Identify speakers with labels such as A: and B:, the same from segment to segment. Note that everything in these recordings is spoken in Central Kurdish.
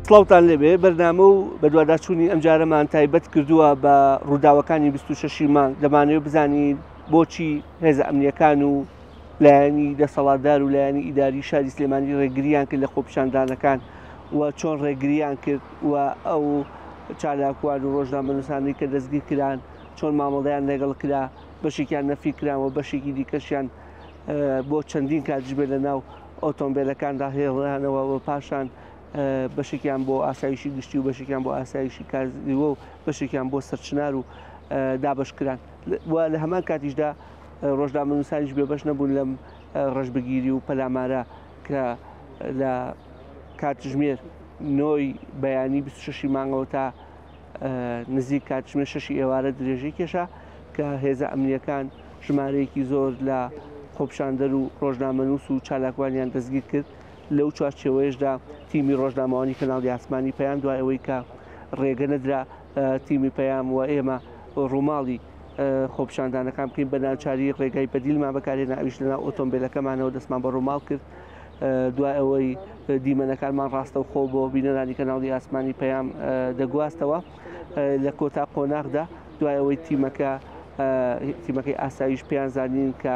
A: سڵاوتان لێبێ بەرنامە و بەدواداچوونی ئەم جارەمان تایبەت کردووە بە ڕووداوەکانی 26 مانگ دەمانەوێت بزانین بۆچی هێزە ئەمنیەکان و لایەنی دەسەڵاتدار و لایەنی ئیداری شاری سلێمانی ڕێگریان کرد لە خۆپیشاندانەکان و چۆن ڕێگریان کرد و ئەو چالاکوان و ڕۆژنامەنووسانەی کە دەستگیر کران چۆن مامەڵەیان لەگەڵ کرا بەشێکیان نەفی کرانەوە بەشێکی دیکەشیان بۆ چەندین کاتژبێ لە ناو ئۆتۆمبیلەکاندا هێڵیانەوە و پاشان بەشێکیان بۆ ئاسایشی گشتی و بەشێکیان بۆ ئاسایشی کاریوە و بەشێکیان بۆ سەرچنار و دابشکران و لە هەمان کاتیشدا ڕۆژنامەنووسانیش بێبەش نەبوون لەم ڕەشبگیری و پەلامارە کە لە کاتژمێر نۆی بەیانی 26 مانگەوە تا نزیک کاتژمێر 6 ئێوارە درێژەی کێشا کە هێزە ئەمنیەکان ژمارەیەکی زۆر لە خۆپیشاندەر و ڕۆژنامەنووس و چالاکوانیان دەستگیر کرد لەو چوارچێوەیەشدا تیمی ڕۆژنامەوانی کەناڵی ئاسمانی پەیام دوای ئەوەی کە ڕێگە نەدرا تیمی پەیام و ئێمە ڕووماڵی خۆپیشاندانەکان بکەین بە ناوچاری ڕێگای بەدیلمان بەکارهێنا ئەویش لەناو ئۆتۆمبیلەکەمانەوە دەستمان بە ڕووماڵ کرد دوای ئەوەی دیمەنەکانمان ڕاستە و خۆ بۆ بینەرانی کەناڵی ئاسمانی پەیام دەگواستەوە لە کۆتا قۆناغدا دوای ئەوەی تیمەکەی ئاسایش پێیان زانین کە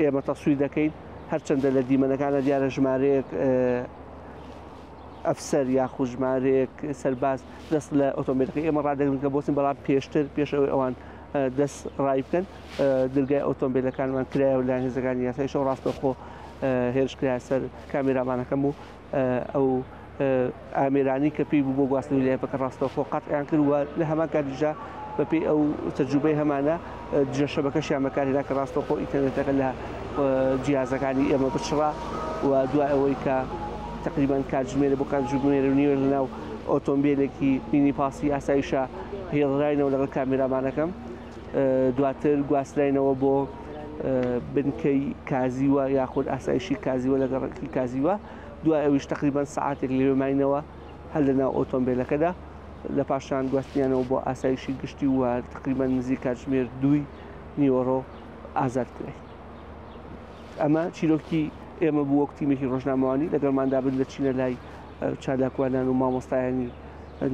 A: ئێمە تەسووی دەکەین هەرچەندە لە دیمەنەکانە دیارە ژمارەیەک ئەفسەر یاخود ژمارەیەک سەرباز دەست لە ئۆتۆمبیلەکەی ئێمە ڕادەگرن کە بۆچین بەڵام پێشتر پێش ئەوەی ئەوان دەست ڕای بکەن دەرگای ئۆتۆمبیلەکانمان کرایەوە لە هێزەکانی یاساییشەوە ڕاستەوخۆ هێرشکرا سەر کامێرامانەکەم و ئەو ئامێرانی کە پێی بوو بۆ گواستنی لایەنەکە ڕاستەوخۆ قەتعیان کردووە لە هەمان کاتیشدا بەپێی ئەو تەجروبەی هەمانە جێ شەبەکەشیان بەکارهێنا کە ڕاستەوخۆ ئینتەرنێتەکە لە جیهازەکانی ئێمە بچڕا و دوای ئەوەی کە تقریبان کاتژمێرە بۆ کاتژمێرە و نیوە لەناو ئۆتۆمبیلێکی مینی پاسی ئاسایشە هێڵراینەوە لەگەڵ کامێرامانەکەم دواتر گواستراینەوە بۆ بنکەی کازیوە یاخود ئاسایشی کازیوە لەگەڕکی کازیوە دوای ئەویش تقریبان سەعاتێک لێماینەوە هەر لەناو ئۆتۆمبیلەکەدا لە پاشان گواستنیانەوە بۆ ئاسایشی گشتی و تقریبان نزیک کاتژمێر 2 نیوەڕۆ ئازاد کرای ئەمە چیرۆکی ئێمە بوو وەک تیمێکی ڕۆژنامەوانی لەگەڵماندا بن دەچینە لای چالاکوانان و مامۆستایانی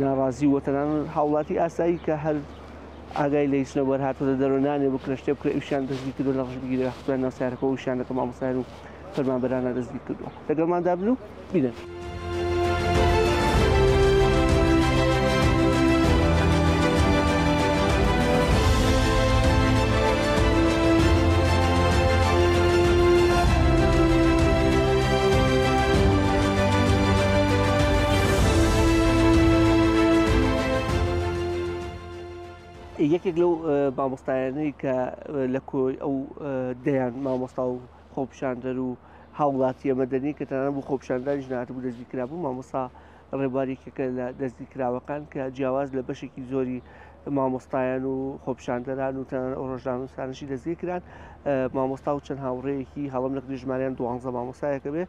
A: ناڕازی وەتەنان هاوڵاتی ئاسایی کە هەر ئاگای لە هیچنە وەرهاتوە دەرۆنانێ بکرە شتێ بکرێ ئیشیان دەستگیر کردو لە ڕژبگیری خۆیان ناوسارەکە و ئیشیانەکە مامۆستایان و فەرمانبەرانە دەستگیر کردووە لەگەڵماندا بن و بینن. یەکێک لەو مامۆستایانەی کە لە کۆی ئەو دەیان مامۆستا و خۆپیشاندەر و هاوڵاتی مەدەنی کە تەنانەت بوو خۆپیشاندانیش نهاتبوو دەستگیرکرا بوو مامۆستا ڕێبوارێکێکە لە دەستگیرکراوەکان کە جیاواز لە بەشێکی زۆری مامۆستایان و خۆپیشاندەران و تەنانەت ئەو ڕۆژنامەنووسانشی دەستگیر کران مامۆستا و چەند هاوڕێیەکی هەڵم لە ژمارەیان 12 مامۆستایەکە بێ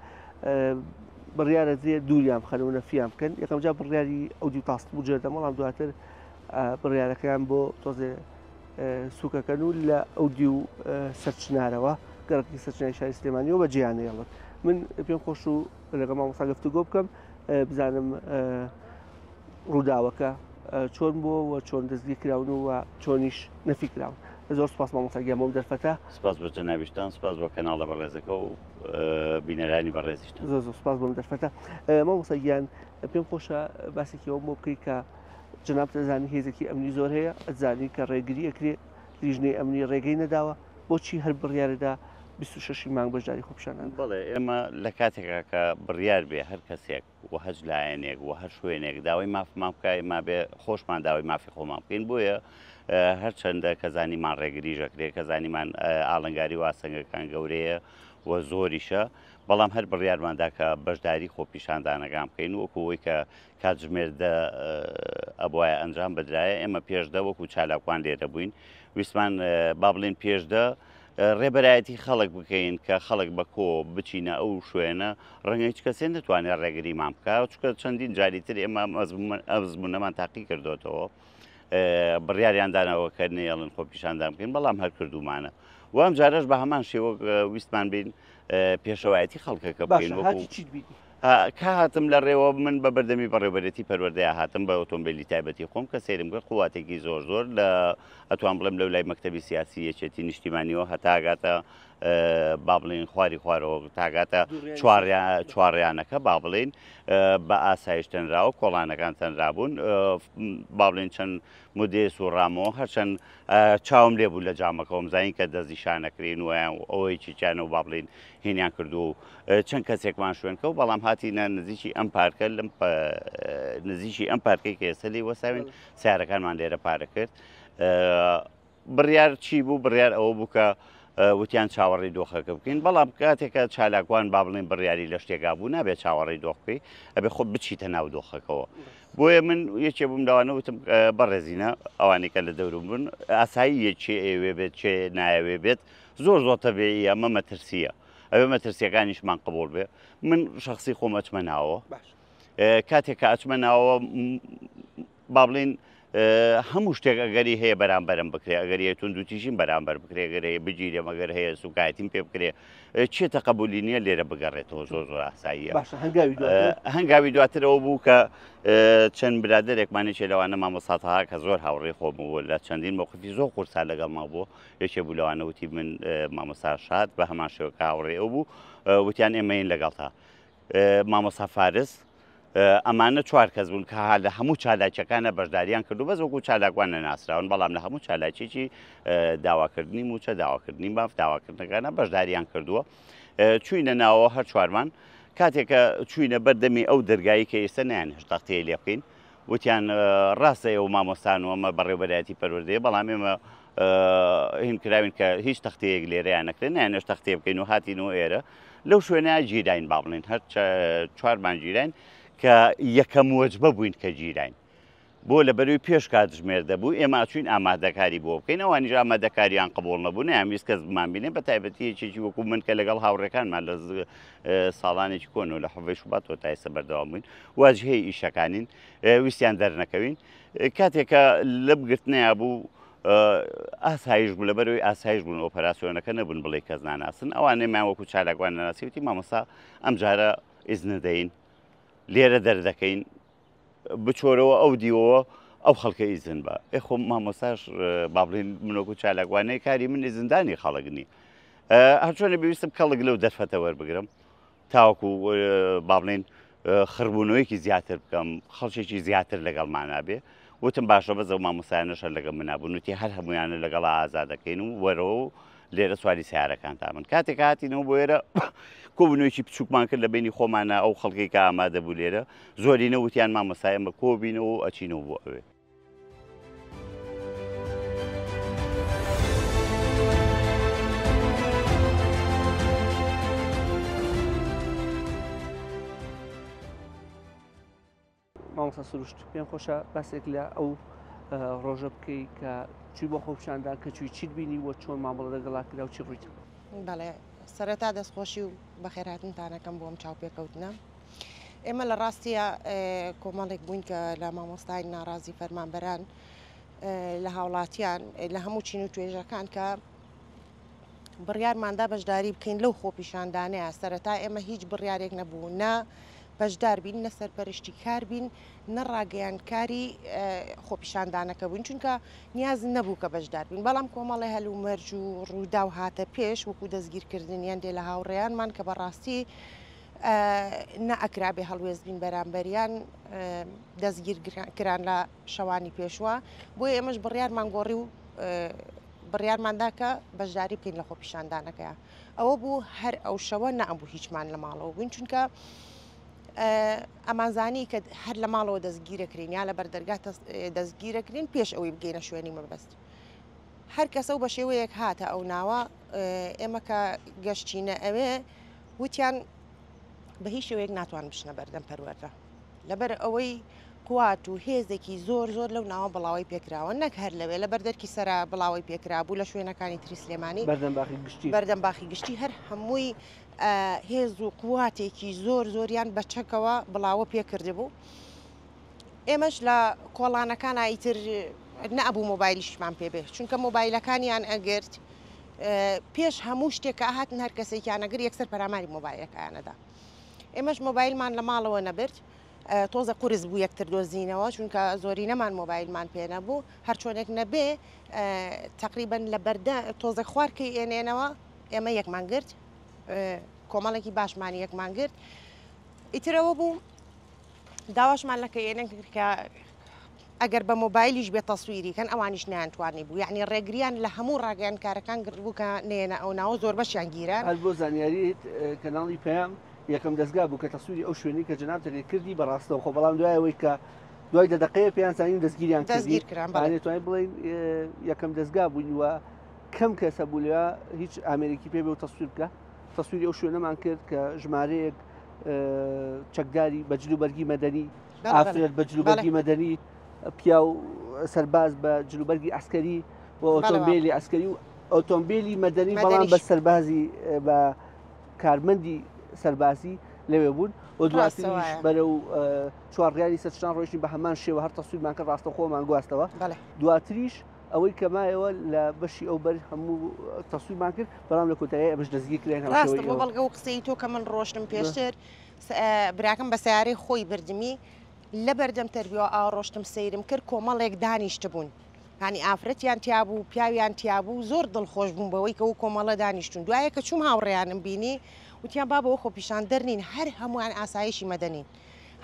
A: بڕیارە دێ دووریان بخەنەوە نەفیان بکەن یەکەم جا بڕیاری ئەودی تاست بوو جێدە مەڵام دواتر بڕیارەکەیان بۆ تۆزێ سوکەکەن و لە ئەودی و سەرچنارەوە گەڕکی سەرچنای شاری سلێمانیەوە بە جیهانەیەڵت من پێم خۆش و لەگەڵ مامۆستا گفتوگۆ بکەم بزانم ڕووداوەکە چۆن بووە و چۆن دەستگیر کراون و چۆنیش نەفی کراون زۆر سپاس مامۆستا گیامە و دەرفەتە
B: سپاس بۆ جەنابیشتان سپاس بۆ کەناڵە بەڕێزەکە و بینەرانی بەڕێزیشتان
A: زۆر سپاس بۆم دەرفەتە مامۆستا گیان پێم خۆشە باسێکیەوە بۆ بکەی کە جناب دەزانی هێزێکی ئەمنی زۆر هەیە ئەتزانی کە ڕێگری ئەکرێ لیژنەی ئەمنی ڕێگەی نەداوە بۆچی هەر بڕیارەدا 26 مانگ بەشداری خۆپیشاندان
B: بەڵێ ئێمە لە کاتێکا کە بڕیار بێ هەر کەسێک و هەج لایەنێک و هەر شوێنێک داوای مافمان بکای ما بێ خۆشمان داوای مافی خۆمان بکەین بۆیە هەرچەندە کەزانیمان ڕێگریژەکرێ کەزانیمان ئاڵنگاری واسەنگەکان گەورەیە و زۆریشە بەڵام هەر بڕیارماندا کە بەشداری خۆپیشاندانەکان بکەین وەکوەوەی کە کاتژمێردە ئەبواە ئەنجام بدرایە ئێمە پێشدە وەکو چالاکوان لێرە بووین ویسمان با بڵێن پێشدە ڕێبەرایەتی خەڵک بکەین کە خەڵک بە کۆ بچینە ئەو شوێنە ڕەنگە هیچ کەسێن دەتوانێت ڕێگریمان بکە چکە چەندین جاریتر ئێمە ئەزمونەمان تاقی کردوێتەوە بڕیاریاندانەوە کە نێڵن خۆپیشاندان بکەین بەڵام هەر کردومانە و ئەم جارەش بە هەمان شێوە ویستمان بین پێشەوایەتی خەڵکەکە بکەین کە هاتم لە ڕێوە من بە بەردەمی بەڕێوەبەرەتی پەروەردەیە هاتم بە ئۆتۆمبیلی تایبەتی خۆم کە سێرم کرد قوواتێکی زۆر لە ئەتوان بڵێم لەو لای مەکتەبی سیاسی یەکێتی نیشتیمانیەوە هەتاگاتە با بڵین خواری خوارەوە تاگاتە چوارڕیانەکە با بڵین بە ئاسایش تەنراوە کۆڵانەکان تەنرابوون با بڵین چەند مودێس و ڕامەوە هەرچەند چاوم لێبوو لە جامەکەەوەم زانین کە دەزیشانەکرین ویان ئەوەیەکی چیانەوە با بڵین هینیان کردو و چەند کەسێکمان شوێنکە و بەڵام هاتیینە نزیکی ئەم پارکە لەم نزیکی ئەم پارکەی کە ئێسەلی وەساوین سیارەکانمان لێرە پارە کرد بڕیار چی بوو بڕیار ئەوە بوو کە وتیان چاوەڕی دۆخەکە بکەین بەڵام کاتێکە چالاکوان با بڵین بڕیاری لە شتێکا بوو نابێت چاوەڕی دۆخ بکەی ئەبێ خۆ بچیتە ناو دۆخەکەەوە بۆیە من یەکێ بووم داوانە وتم بەڕێزینە ئەوانێک کە لە دەورم بوون ئاسایی یەکێ ئێوێ بێت چێ نایەوێ بێت زۆر تەبێ ئەمە مەترسیە ئەوێ مەترسیەکانیشمان قبول بێ من شخصی خۆم ئەچمە ناوە کاتێک کە ئەچمە ناوە با بڵین هەموو شتێک ئەگەری هەیە بەرامبەرم بکرێ ئەگەر هەیە دوتیژین بەرامبەر بکرێ گەر هەیە بگیرێ مەگەر هەیە سوکایەتیم پێ بکرێ چێتە قبولی نییە لێرە بگەڕێتەوە زۆر ئاساییە هەنگاوی دواترەوە بوو کە چەند برادێکمانی چێ لەوانە مامۆستاها کە زۆر هاوڕێ خۆم بوو لە چەندین موقفی زۆر قورسا لەگەڵ ما بوو یەکێ بوو لەوانە وتی من مامۆستا شاد بە هەمان شێوەکە هاوڕێ ئەو بوو وتیان ئێمەین لەگەڵتا مامۆستا فارس ئەمانە چوار کەس بوون کە لە هەموو چالاکیەکانە بەشداریان کردو بەس وەکو چالاکوان نەناسراون بەڵام لە هەموو چالاکێکی داواکردنی موچە داواکردنی باف داواکردنەکانە بەشداریان کردووە چوینە ناوەوە هەر چوارمان کاتێکە چوینە بەردەمی ئەو دەرگایی کە ئێستا نیان هێشتا تەختەیە لێ بکەین وتیان ڕاستە ئەو مامۆستان و ئەمە بەڕێوەبەرایەتی پەروەردەیە بەڵام ئێمە هین کراوین کە هیچ تەختەیەک لێرەیان نەکرێن نیانێش تەختێ بکەین و هاتینەوە ئێرە لەو شوێنە گیراین با بڵین هەر چوارمان گیراین کە یەکەم وەجبە بووین کە گیراین بۆ لە بەروی پێش کاتژمێر دەبوو ئێمە ئاچوین ئامادەکاری بۆ بکەین ئەوانیش ئامادەکاریان قبوڵ نەبوو نەیانویست کەس بمانبینێ بە تایبەتیەکێکی وەکو من کە لەگەڵ هاوڕێکانمان لە ساڵانێکی کۆن و لە حوڤەی شوبات تۆ تا ئێستا بەردەوام بووین واجهەیە ئیشەکانین ویستیان دەرنەکەوین کاتێکە لە بگرتنەیە بوو ئاسایش بوو لە بەرەوەی ئاسایش بوون ئۆپەراسیۆنەکە نەبوون بڵێ کەس ناناسن ئەوانەیەمان وەکو چالاکوان نەناسی وتی مامۆستا ئەم جارە ئیزنە دەین لێرە دەردەکەین بچۆرەوە ئەو دیوەوە ئەو خەڵکە ئیزن بە ئێخۆ مامۆستاش با بڵین منۆکو چالاکوانەی کاری من ئیزندانی خەڵکنی هەرچۆنە بویستم کەڵک لەو دەرفەتە وەربگرم تاوەکو با بڵین خڕبوونەوەیکی زیاتر بکەم خەڵکێکی زیاتر لەگەڵمانە بێ وتم باشە بەزە مامۆستایانەشە لەگەڵ منابوون وتی هەر هەمویانە لەگەڵ ئازادەکەین و وەرەوە لێرە سواری سیارەکان تامن کاتێک هاتینەوە بۆ ئێرە کۆبوونەوەیکی بچووکمان کرد لە بینی خۆمانە ئەو خەڵکی کە ئامادە بوو لێرە زۆرینە وتیان مامۆستای ئەمە کۆبینەوە و ئەچینەوە بۆ ئەوێ
A: مامۆستا سروشت پێم خۆشە بەسێک لە ئەو ڕۆژە بکەی کە چی بۆ خۆپشاندا کە چوی چیت بینی وە چۆن مامەڵە لەگەڵا کرا و چی ڕوویت
C: بەڵێ سەرەتا دەستخۆشی و بەخێرهاتنتانەکەم بۆم چاو پێکەوتنە ئێمە لە ڕاستیە کۆمەڵێک بووین کە لە مامۆستای ناڕازی فەرمانبەران لە هاوڵاتیان لە هەموو چین و توێژەکان کە بڕیارماندا بەشداری بکەین لەو خۆپیشاندانەیە سەرەتا ئێمە هیچ بڕیارێک نەبوو نە بەشدار بین نە سەرپەرشتی کار بین نەڕاگەیانکاری خۆپیشاندانەکە بووین چونکە نیاز نەبوو کە بەشدار بین بەڵام کۆمەڵی هەلو مەرج و ڕوودا و هاتە پێش وەکو دەستگیرکردنیان دێ لە هاوڕێیانمان کە بەڕاستی نەئەکرا بێ هەڵوێز بین بەرامبەریان دەستگیرکران لە شەوانی پێشوە بۆیە ئێمەش بڕیارمان گۆڕی و بڕیارماندا کە بەشداری بکەین لە خۆپیشاندانەکەیە ئەوە بوو هەر ئەو شەوە نەئەبوو هیچمان لە ماڵەوە بووین چونکە ئەمانزانی کە هەر لە ماڵەوە دەستگیرەکرین یا لە بەردەرگا دەستگیرەکرین پێش ئەوەی بگەینە شوێنی مەبەست هەر کەسە و بە شێوەیەک هاتە ئەو ناوە ئێمە کە گەشتینە ئەوێ وتیان بە هیچ شێوەیەک ناتوان بشنە بەردەم پەروەردە لەبەر ئەوەی کوات و هێزێکی زۆر لەو ناوە بڵاوی پێکراوە نەک هەر لەوێ لە بەردەرکی سەرا بڵاوی پێکرا بوو لە شوێنەکانی تری سلێمانی بەردەم باخی گشتی هەر هەمووی هێز و قواتێکی زۆریان بە چەکەوە بڵاوە پێکرده بوو ئێمەش لە کۆڵانەکان ئیتر نەبوو مۆبایلیشمان پێبێ چونکە مۆبایلەکانیان ئەگرت پێش هەموو شتێکە هاتن هەر کەسێکیانەگر یەکسەر پەراماری مۆبایلەکانەدا ئێمەش مۆبایلمان لە ماڵەوە نەبرد تۆزە قورس بوو یەکتر دۆزینەوە چونکە زۆری نەمان مۆبایلمان پێ نەبوو هەر چۆنێک نەبێ تقریبن لە بەردە تۆزە خوارکەی ئێنێنەوە ئێمە یەکمان گرت کۆمەڵێکی باشمانی یەکمان گرت ئیترەوە بوو داواشمان لەکە ئێنە کە ئەگەر بە مۆبایلیش بێت تەسویری کەن ئەوانیش نیانتوانی بوو یعنی ڕێگریان لە هەموو ڕاگەیان کارەکان گرت بوو کە نێنە ئەو ناوە زۆر بەشیان گیران
A: هەر بۆ زانیاریت کەناڵی پێیام یەکەم دەستگا بوو کە تەسووری ئەو شوێنی کە جناب تەرێ کردی بەڕاستەوە خۆ بەڵام دوایەوەی کە دوای دەدەقەیە پێیان زانین دەستگیریان
C: دەستگیر کران
A: توانین بڵین یەکەم دەستگا بووین وە کەم کەسە بوو لێ هیچ ئامێرێکی پێ بێ و تەسویر بکە تەسووری ئەو شوێنەمان کرد کە ژمارەیەک چەکداری بە جلوبەرگی مەدەنی ئافرەت بە جلوبەرگی مەدەنی پیا و سەرباز بە جلوبەرگی ئەسکەری و ئۆتۆمبیلی ئەسکەری و ئۆتۆمبیلی مەدەنی بەڵام بە سەربازی بە کارمەندی سەربازی لەوێ بوون و دواتریش بەرەو چوارڕیانی سەرچان ڕۆیشتین بە هەمان شێوە هەر تەسویرمان کە ڕاستە خۆمان گواستەوە دواتریش ئەوەی کەمایەوە لە بەشی ئەو بەر هەموو تەسویرمان کرد بەڵام لە کۆتایی ئەمەش دەستگیر کرێن
C: ڕاستە بۆ بەڵگە و قسەی تۆ کە من ڕۆشتم پێشتر براکەم بە سیارەی خۆی بردمی لە بەردەم تەربیەوە ئاڕۆشتم سەیرم کرد کۆمەڵێک دانیشتە بوون هانی ئافرەتیان تیابوو پیاویان تیابوو زۆر دڵخۆش بوون بەوەی کە ئەو کۆمەڵە دانیشتون دوایە کە چوم هاوڕێیانم بینی وتیان بابەوە خۆ پیشان دەرنین هەر هەمویان ئاسایشی مەدەنین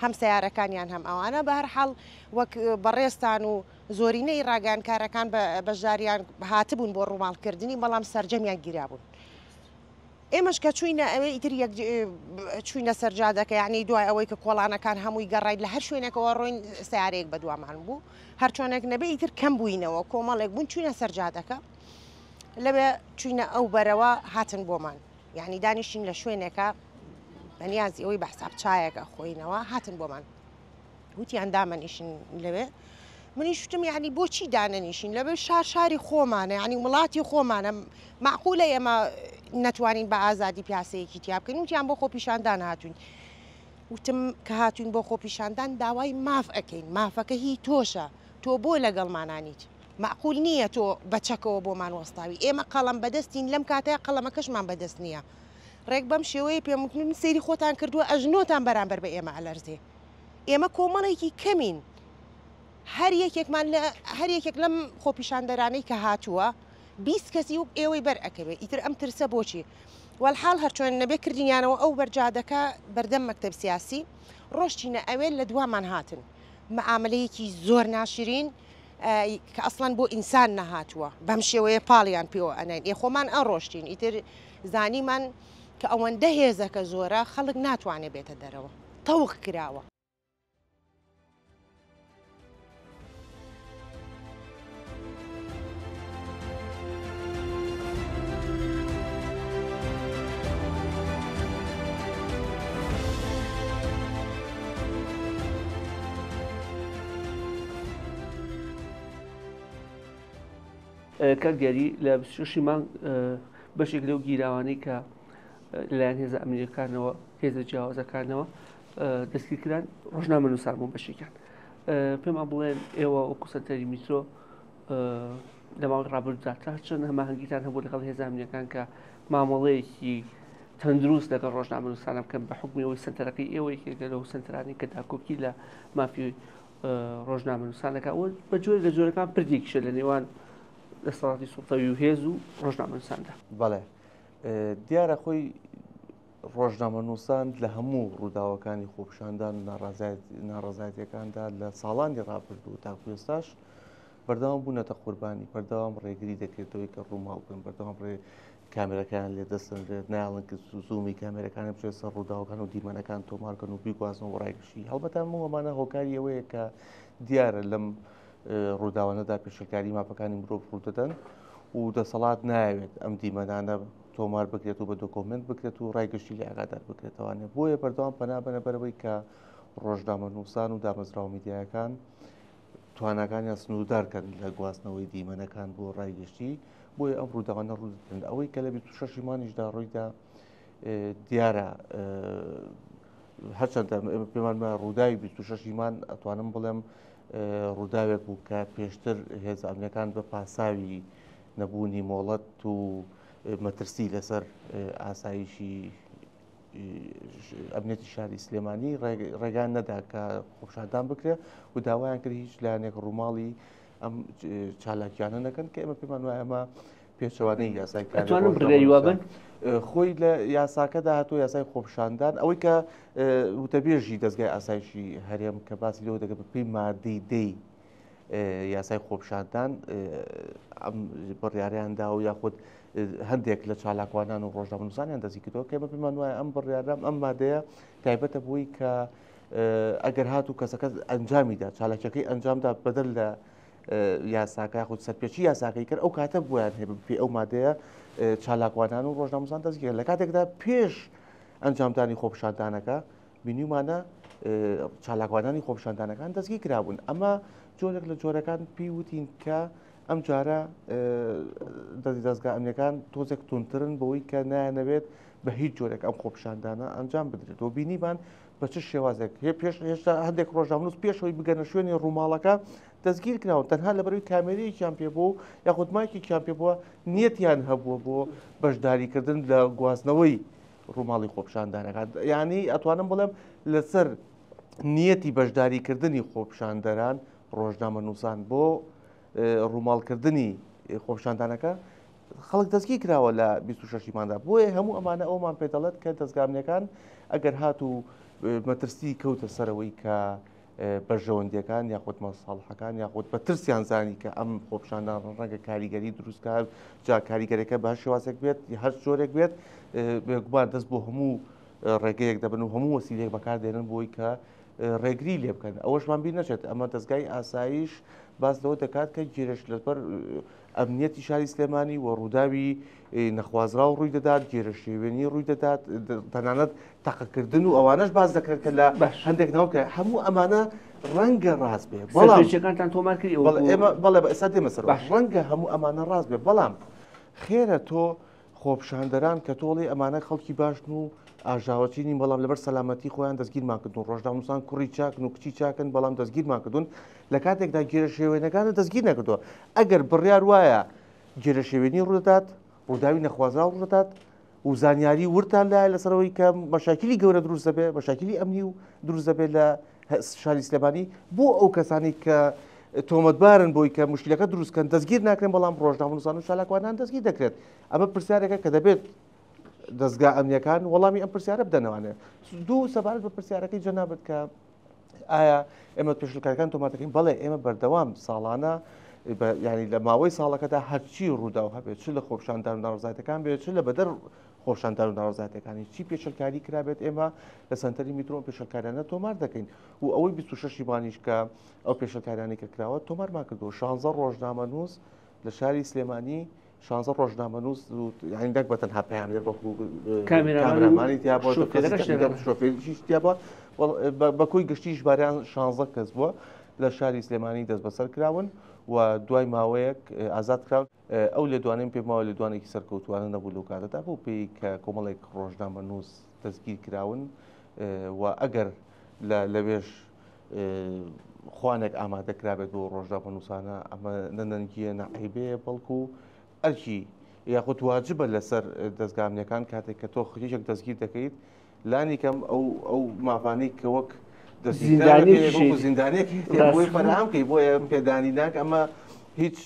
C: هەم سیارەکانیان هەم ئەوانە بە هەر حاڵ وەک بەڕێستان و زۆرینەی ڕاگەیانکارەکان بەژاریان هاتبوون بۆ ڕووماڵکردنی بەڵام سەرجەمیان گیرابوون ئێمەش کە چوینە ئەوەی ئیتر چوینە سەرجادەکە یعنی دوای ئەوەی کە کۆڵانەکان هەمووی گەڕایت لە هەر شوێنێکەوە ڕۆین سیارەیەک بە دوامان بوو هەر چۆنێک نەبێ ئیتر کەم بووینەوە کۆمەڵێک بوون چوینە سەرجادەکە لەبێ چوینە ئەو بەرەوە هاتن بۆمان یعنی دانیشتین لە شوێنێکە بەنیازی ئەوەی بەحساب چایەکە خۆینەوە هاتن بۆمان وتیان دامەنیشن لەوێ منی شتم یعنی بۆچی دانەنیشین لەبێ شاری خۆمانە یعنی وڵاتی خۆمانە معقولە ئێمە نەتوانین بە ئازادی پیاسەیەکی تیا بکەین وتیان بۆ خۆ پیشاندان هاتوین وتم کە هاتوین بۆ خۆ پیشاندان داوای ماف ئەەکەین مافەکە هی تۆشە تۆ بۆ لەگەڵمانانیت معقول نییە تۆ بەچەکەوە بۆمان وەستاوی ئێمە قەڵەم بەدەستین لەم کاتەیە قەڵەمەکەشمان بەدەست نییە ڕێک بەم شێوەیە پێم سەیری خۆتان کردووە ئەژنۆتان بەرامبەر بە ئێمە ئەلەرزێ ئێمە کۆمەڵێکی کەمین هەر یەکێک لەم خۆپیشاندەرانەی کە هاتووە 20 کەسی و ئێوەی بەر ئەکەوێت ئیتر ئەم ترسە بۆچی والحاڵ هەرچۆن نەبێ کردینیانەوە ئەو بەرجادەکە بەردەم مەکتەب سیاسی ڕۆشتینە ئەوێ لە دوامان هاتن مەعاملەیەکی زۆر ناشرین کە ئەسڵەن بۆ ئینسان نەهاتووە بەم شێوەیە پاڵیان پێوە ئەنین خۆمان ئەڕۆشتین ئیتر زانیمان کە ئەوەندە هێزەکە زۆرە خەڵک ناتوانێت بێتە دەرەوە تەوق کراوە
A: کارگەری لە 26 مانگ بەشێک لەو گیراوانەی کە لەلایەن هێزە ئەمریکانەوە هێزە جیاوازەکانەوە دەستگیرکران ڕۆژنامە نووسان بوون بەشێکیان پێمان بڵێن ئێوە وەکو سەرتەری میترۆ لە ماوەی ڕابردوودا تا چەند هەماهەنگیتان هەبوو لەگەڵ هێزە ئەمریکان کە مامەڵەیەکی تەندروست لەگەڵ ڕۆژنامە نووسانە بکەن بە حکمیەوەی سنتەرەکەی ئێوەیەکێکە لەو سنتەرانی کە داکۆکی لە مافی ڕۆژنامە نووسانەکە ئەوە بە جۆرە لە جۆرەکان پردێکیشە لە نێوان دەسەڵاتی سوڵتەوی و هێز و ڕۆژنامە نووساندا
D: بەڵێ دیارە خۆی ڕۆژنامە نووسان لە هەموو ڕووداوەکانی خۆپیشاندان و ناڕەزایەتیەکاندا لە ساڵانی ڕابردوو تا ئێستاش بەردەوام بوونەتە قوربانی بەردەوام ڕێگری دەکرێتەوەی کە ڕووماو بکەن بەردەوام کامێرەکان لێ دەستێنرێت ناڵن کە زوومی کامێرەکانە بچێت سەر ڕووداوەکان و دیمەنەکان تۆمارکەن و بیگوازن و ڕایگەشی هەڵبەتە ئەمانە هۆکاری ئەوەیە کە دیارە لەم ڕووداوانەدا پێشەکاری ماپەکانی مرۆڤ ڕوودەدەن و دەسەڵات ناوێت ئەم دیمەدانە تۆمار بکرێت و بە دۆکۆمنت بکرێت و ڕایگەشتی لە ئاگادار بکرێتەوانێت بۆیە بەردەوام پەنابەنە بەرەوەی کە ڕۆژنامە نووسان و دامەزراوە میدیاکان تواناکانیان سنووردارکەن لە گواستنەوەی دیمەنەکان بۆ ڕایگەشتی بۆیە ئەم ڕووداوانە ڕوودەدەن ئەوەی کە لە 26 مانیشدا ڕوویدا دیارە هەرچەندە پێمان ڕووداوی 26 مان ئەتوانم بڵێم ڕووداوێک بوو کە پێشتر هێزە ئەمریکان بە پاساوی نەبوونی مۆڵەت و مەترسی لەسەر ئاسایشی ئەمنێتی شاری سلێمانی ڕێگان نەدا کە خۆپشاندان بکرێت و داوایان کرد هیچ لایەنێک ڕووماڵی ئەم چالاکیانە نەکەن کە ئێمە پێمان وایە ئەمە پێچەوانەی یاسای
A: ئەتوانم بڕێریوا بن
D: خۆی لە یاساکەدا هاتوو یاسای خۆپشاندان ئەوەی کە وتەبێژی دەستگای ئاسایشی هەرێم کە باسی لەوە دەکە بە پێی مادەی دەی یاسای خۆپشاندان ئەم بڕیاریاندا و یاخود هەندێک لە چالاکوانان و ڕۆژنامەنووسانیان دەستی کردەوە کە ئێمە پێمان وایە ئەم بڕیارام ئەم مادەیە تایبەتە بووی کە ئەگەر هاتوو کەسەکە ئەنجامیدا چالاکیەکەی ئەنجامدا بەدەل لە یاساکە یاخود سەرپێچی یاساکەی کرد ئەو کاتە بۆیان هەیە پێ ئەو مادەیە چالاکوانان و ڕۆژنامەنووسان دەستگیر لە کاتێکدا پێش ئەنجامدانی خۆپشاندانەکە بینیمانە چالاکوانانی خۆپشاندانەکان دەستگیر کرابوون ئەمە جۆرێک لە جۆرەکان پێی وتین کە ئەم جارە دەستگا ئەمنیەکان تۆزێک تونترن بەوەی کە نایەنەوێت بە هیچ جۆرێک ئەم خۆپشاندانە ئەنجام بدرێتەوە بینیبان بە چ شێوازێک پێش هێشتا هەندێک ڕۆژنامەنووس پێشەوەی بگەنە شوێنی ڕووماڵەکە دەستگیر کراون تەنها لەبەروی کامێرەیەکیان پێ بوو یاخود مایکێکیان پێ بووە نیەتیان هەبووە بۆ بەشداریکردن لە گواستنەوەی ڕووماڵی خۆپشاندانەکان یعنی ئەتوانم بڵێم لەسەر نیەتی بەشداریکردنی خۆپشاندەران ڕۆژنامەنووسان بۆ ڕووماڵکردنی خۆپشاندانەکە خەڵک دەستگیر کراوە لە 26 ماندا بۆیە هەموو ئەمانە ئەومان پێ دەڵێت کە دەستگامنیەکان ئەگەر هاتوو مەترسی کەوتە سەرەوەی کە بەرژەوەندیەکان یاخود مەساڵحەکان یاخود بە ترسیان زانی کە ئەم خۆپشاندان ڕەنگە کاریگەری دروستکار جا کاریگەرەکە بە شێوازێک بێت هەر جۆرێک بێت بێگومان دەست بۆ هەموو ڕێگەیەک دەبن و هەموو وەسیلەیەک بەکاردێنن بۆی کە ڕێگری لێ بکەن ئەوەشمان بیر نەچێت ئەمە دەستگای ئاسایش باس لەوە دەکات کە گیرش لەبەر ئەمنیەتی شاری سلێمانی و ڕووداوی نەخوازرا و ڕووی دەدات گێرەشێوێنی ڕووی دەدات تەنانەت تەقەکردن و ئەوانەش باز دەکرێت کە لە هەندێک ناوکە هەموو ئەمانە ڕەنگە ڕاست بێ
A: بەڵامەکانتان تۆمار کردی
D: ئێمە بەڵێ بە ئێستا دێمە سەر ڕەنگە هەموو ئەمانە ڕاست بێ بەڵام خێرە تۆ خۆپشاندەران کە تۆڵی ئەمانە خەڵکی باشن و ئاژاوەچینی بەڵام لەبەر سەلامەتی خۆیان دەستگیرمان کردون ڕۆژنامەنووسان کوڕی چاکن و کچی چاکن بەڵام دەستگیرمان کردون لە کاتێکدا گێرەشێوێنەکانە دەستگیر نەکردووە ئەگەر بڕیار وایە گێرەشێوێنی ڕوودەدات ڕووداوی نەخوازرا ڕوودەدات و زانیاری ورتان لایە لەسەرەوەی کە مەشاکلی گەورە دروست دەبێت مەشاکلی ئەمنی و دروست دەبێت لە شاری سلێمانی بۆ ئەو کەسانی کە تۆمەتبارن بۆی کە مشکلەکە دروستکەن دەستگیر ناکرێن بەڵام ڕۆژنامەنووسان و چالاکوانان دەستگیر دەکرێت ئەمە پرسیارێکە کە دەبێت دەستگا ئەمنیەکان وەڵامی ئەم پرسیارە بدەنەوانێت دوو سەبارەت بە پرسیارەکەی جەنابەت کە ئایا ئێمە پێشلکارەکان تۆمار دەکەین بەڵێ ئێمە بەردەوام ساڵانە ینی لە ماوەی ساڵەکەدا هەرچی ڕوودا و هەبێت چ لە خۆپشاندان و ناڕزایەتەکان بێت چ لە بەدەر خۆپشاندان و ناڕزایەتەکانی چی پێشلکاری کرابێت ئێمە لە سنتەری میترۆ پێشلکارانە تۆمار دەکەین و ئەوەی 26 مانیش کە ئەو پێشلکارانی کە کراوە تۆمارمان کردو 16 ڕۆژنامەنووس لە شاری سلێمانی 16 ڕۆژنامەنووس یاندەک بە تەنها پەیامێر بەکو کامێرامانی تیا بۆ شۆفێریش تیا بووە بەکۆی گشتیش باریان 16 کەس بووە لە شاری سلێمانی دەست بەسەر کراون و دوای ماوەیەک ئازاد کراون ئەو لێدوانین پێماوە لێدوانێکی سەرکەوتوانە نەبوو لەو کاتەدا بۆ پێی کە کۆمەڵێک ڕۆژنامەنووس دەستگیر کراون و ئەگەر لەوێش خوانێک ئامادەکرابێت بۆ ڕۆژنامەنووسانە ئەمە نەنەنگیە نەعیبەیە بەڵکو ئەرکی یاخود واجبە لەسەر دەستگامنیەکان کاتێک کە تۆ خریشێک دەستگیر دەکەیت لانی کەم ئەو ماوانەی کە وەک زیندانێکی بۆی فەرهەمکەی بۆیە پێدانی ناک ئەمە هیچ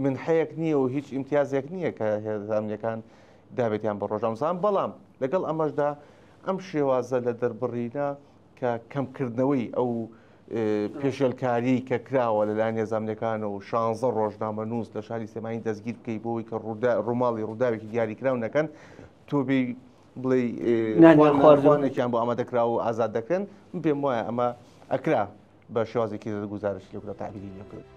D: منحەیەک نییە و هیچ ئیمتیازێک نییە کە هێزانیەکان دابێتیان بە ڕۆژنامەنووسان بەڵام لەگەڵ ئەمەشدا ئەم شێوازە لە دەربڕینە کە کەمکردنەوەی ئەو پێشێلکاری کە کراوە لەلایەن هێزانیەکان و 16 ڕۆژنامەنووس لە شاری سلێمانی دەستگیر بکەی بۆی کە ڕووماڵی ڕووداوێکی دیاریکراونەکەن تۆ بێ بڵێ خوانێکیان بۆ ئامادەکرا و ئازاد دەکەن پێم وایە ئەمە ئەکرا بە شێوازێکی گوزارش لێ تابیری لێکرد.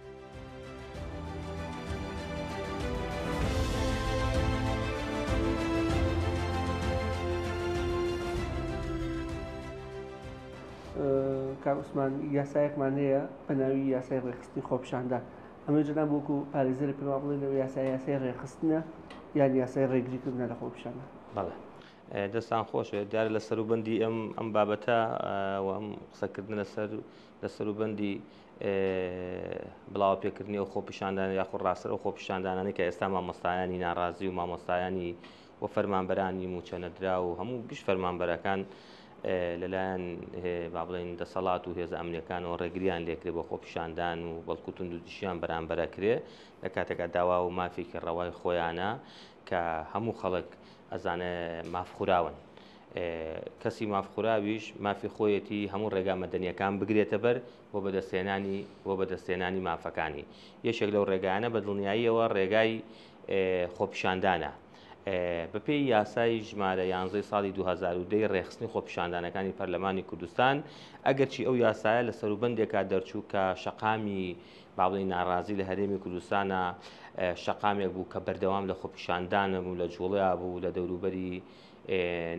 A: کاوسمان یاسایەکمان هەیە بە ناوی یاسای ڕێخستنی خۆپشاندان ئەمە جەناب وەکو پارێزەر پێما بڵێن لەوە یاسای ڕێخستنە یان یاسای ڕێگریکردنە لە خۆپشاندان.
E: بەڵێ دەستان خۆشە دیارە لە سەروبەندی ئەم بابەتە و ئەم قسەکردن لە سەروبەندی بڵاو پێکردنی و خۆپیشاندان یاخود ڕاستەر و خۆپیشاندانانی کە ئێستا مامۆستایانی ناڕازی و مامۆستایانی و فەرمانبەرانی موچەنەدرا و هەموو گشت فەرمانبەرەکان لەلایەن با بڵێن دەسەڵات و هێز ئەمنیەکانەوە ڕێگریان لێکرێ بە خۆپیشاندان و بەڵکو تونند و دیشیان بەرامبەرەکرێ لە کاتێکا داوا و مافێکی ڕەوای خۆیانە کە هەموو خەڵک ئەزانە مافخوراون کەسی مافخوراویش مافی خۆیەتی هەموو ڕێگا مەدەنیەکان بگرێتە بەر بۆ بەدەستێنانی مافەکانی یەکێک لەو ڕێگایانە بە دڵنیاییەوە ڕێگای خۆپیشاندانە بەپێی یاسای ژمارە 11 ساڵی 2010 ڕێخستنی خۆپیشاندانەکانی پەرلەمانی کوردستان ئەگەرچی ئەو یاسایە لە سەروبەندێکا دەرچوو کە شەقامی باڵی ناڕازی لە هەرێمی کوردستانە شەقامێک بوو کە بەردەوام لە خۆپیشاندانە بوو لە جوڵەیە بوو لە دەوروبەری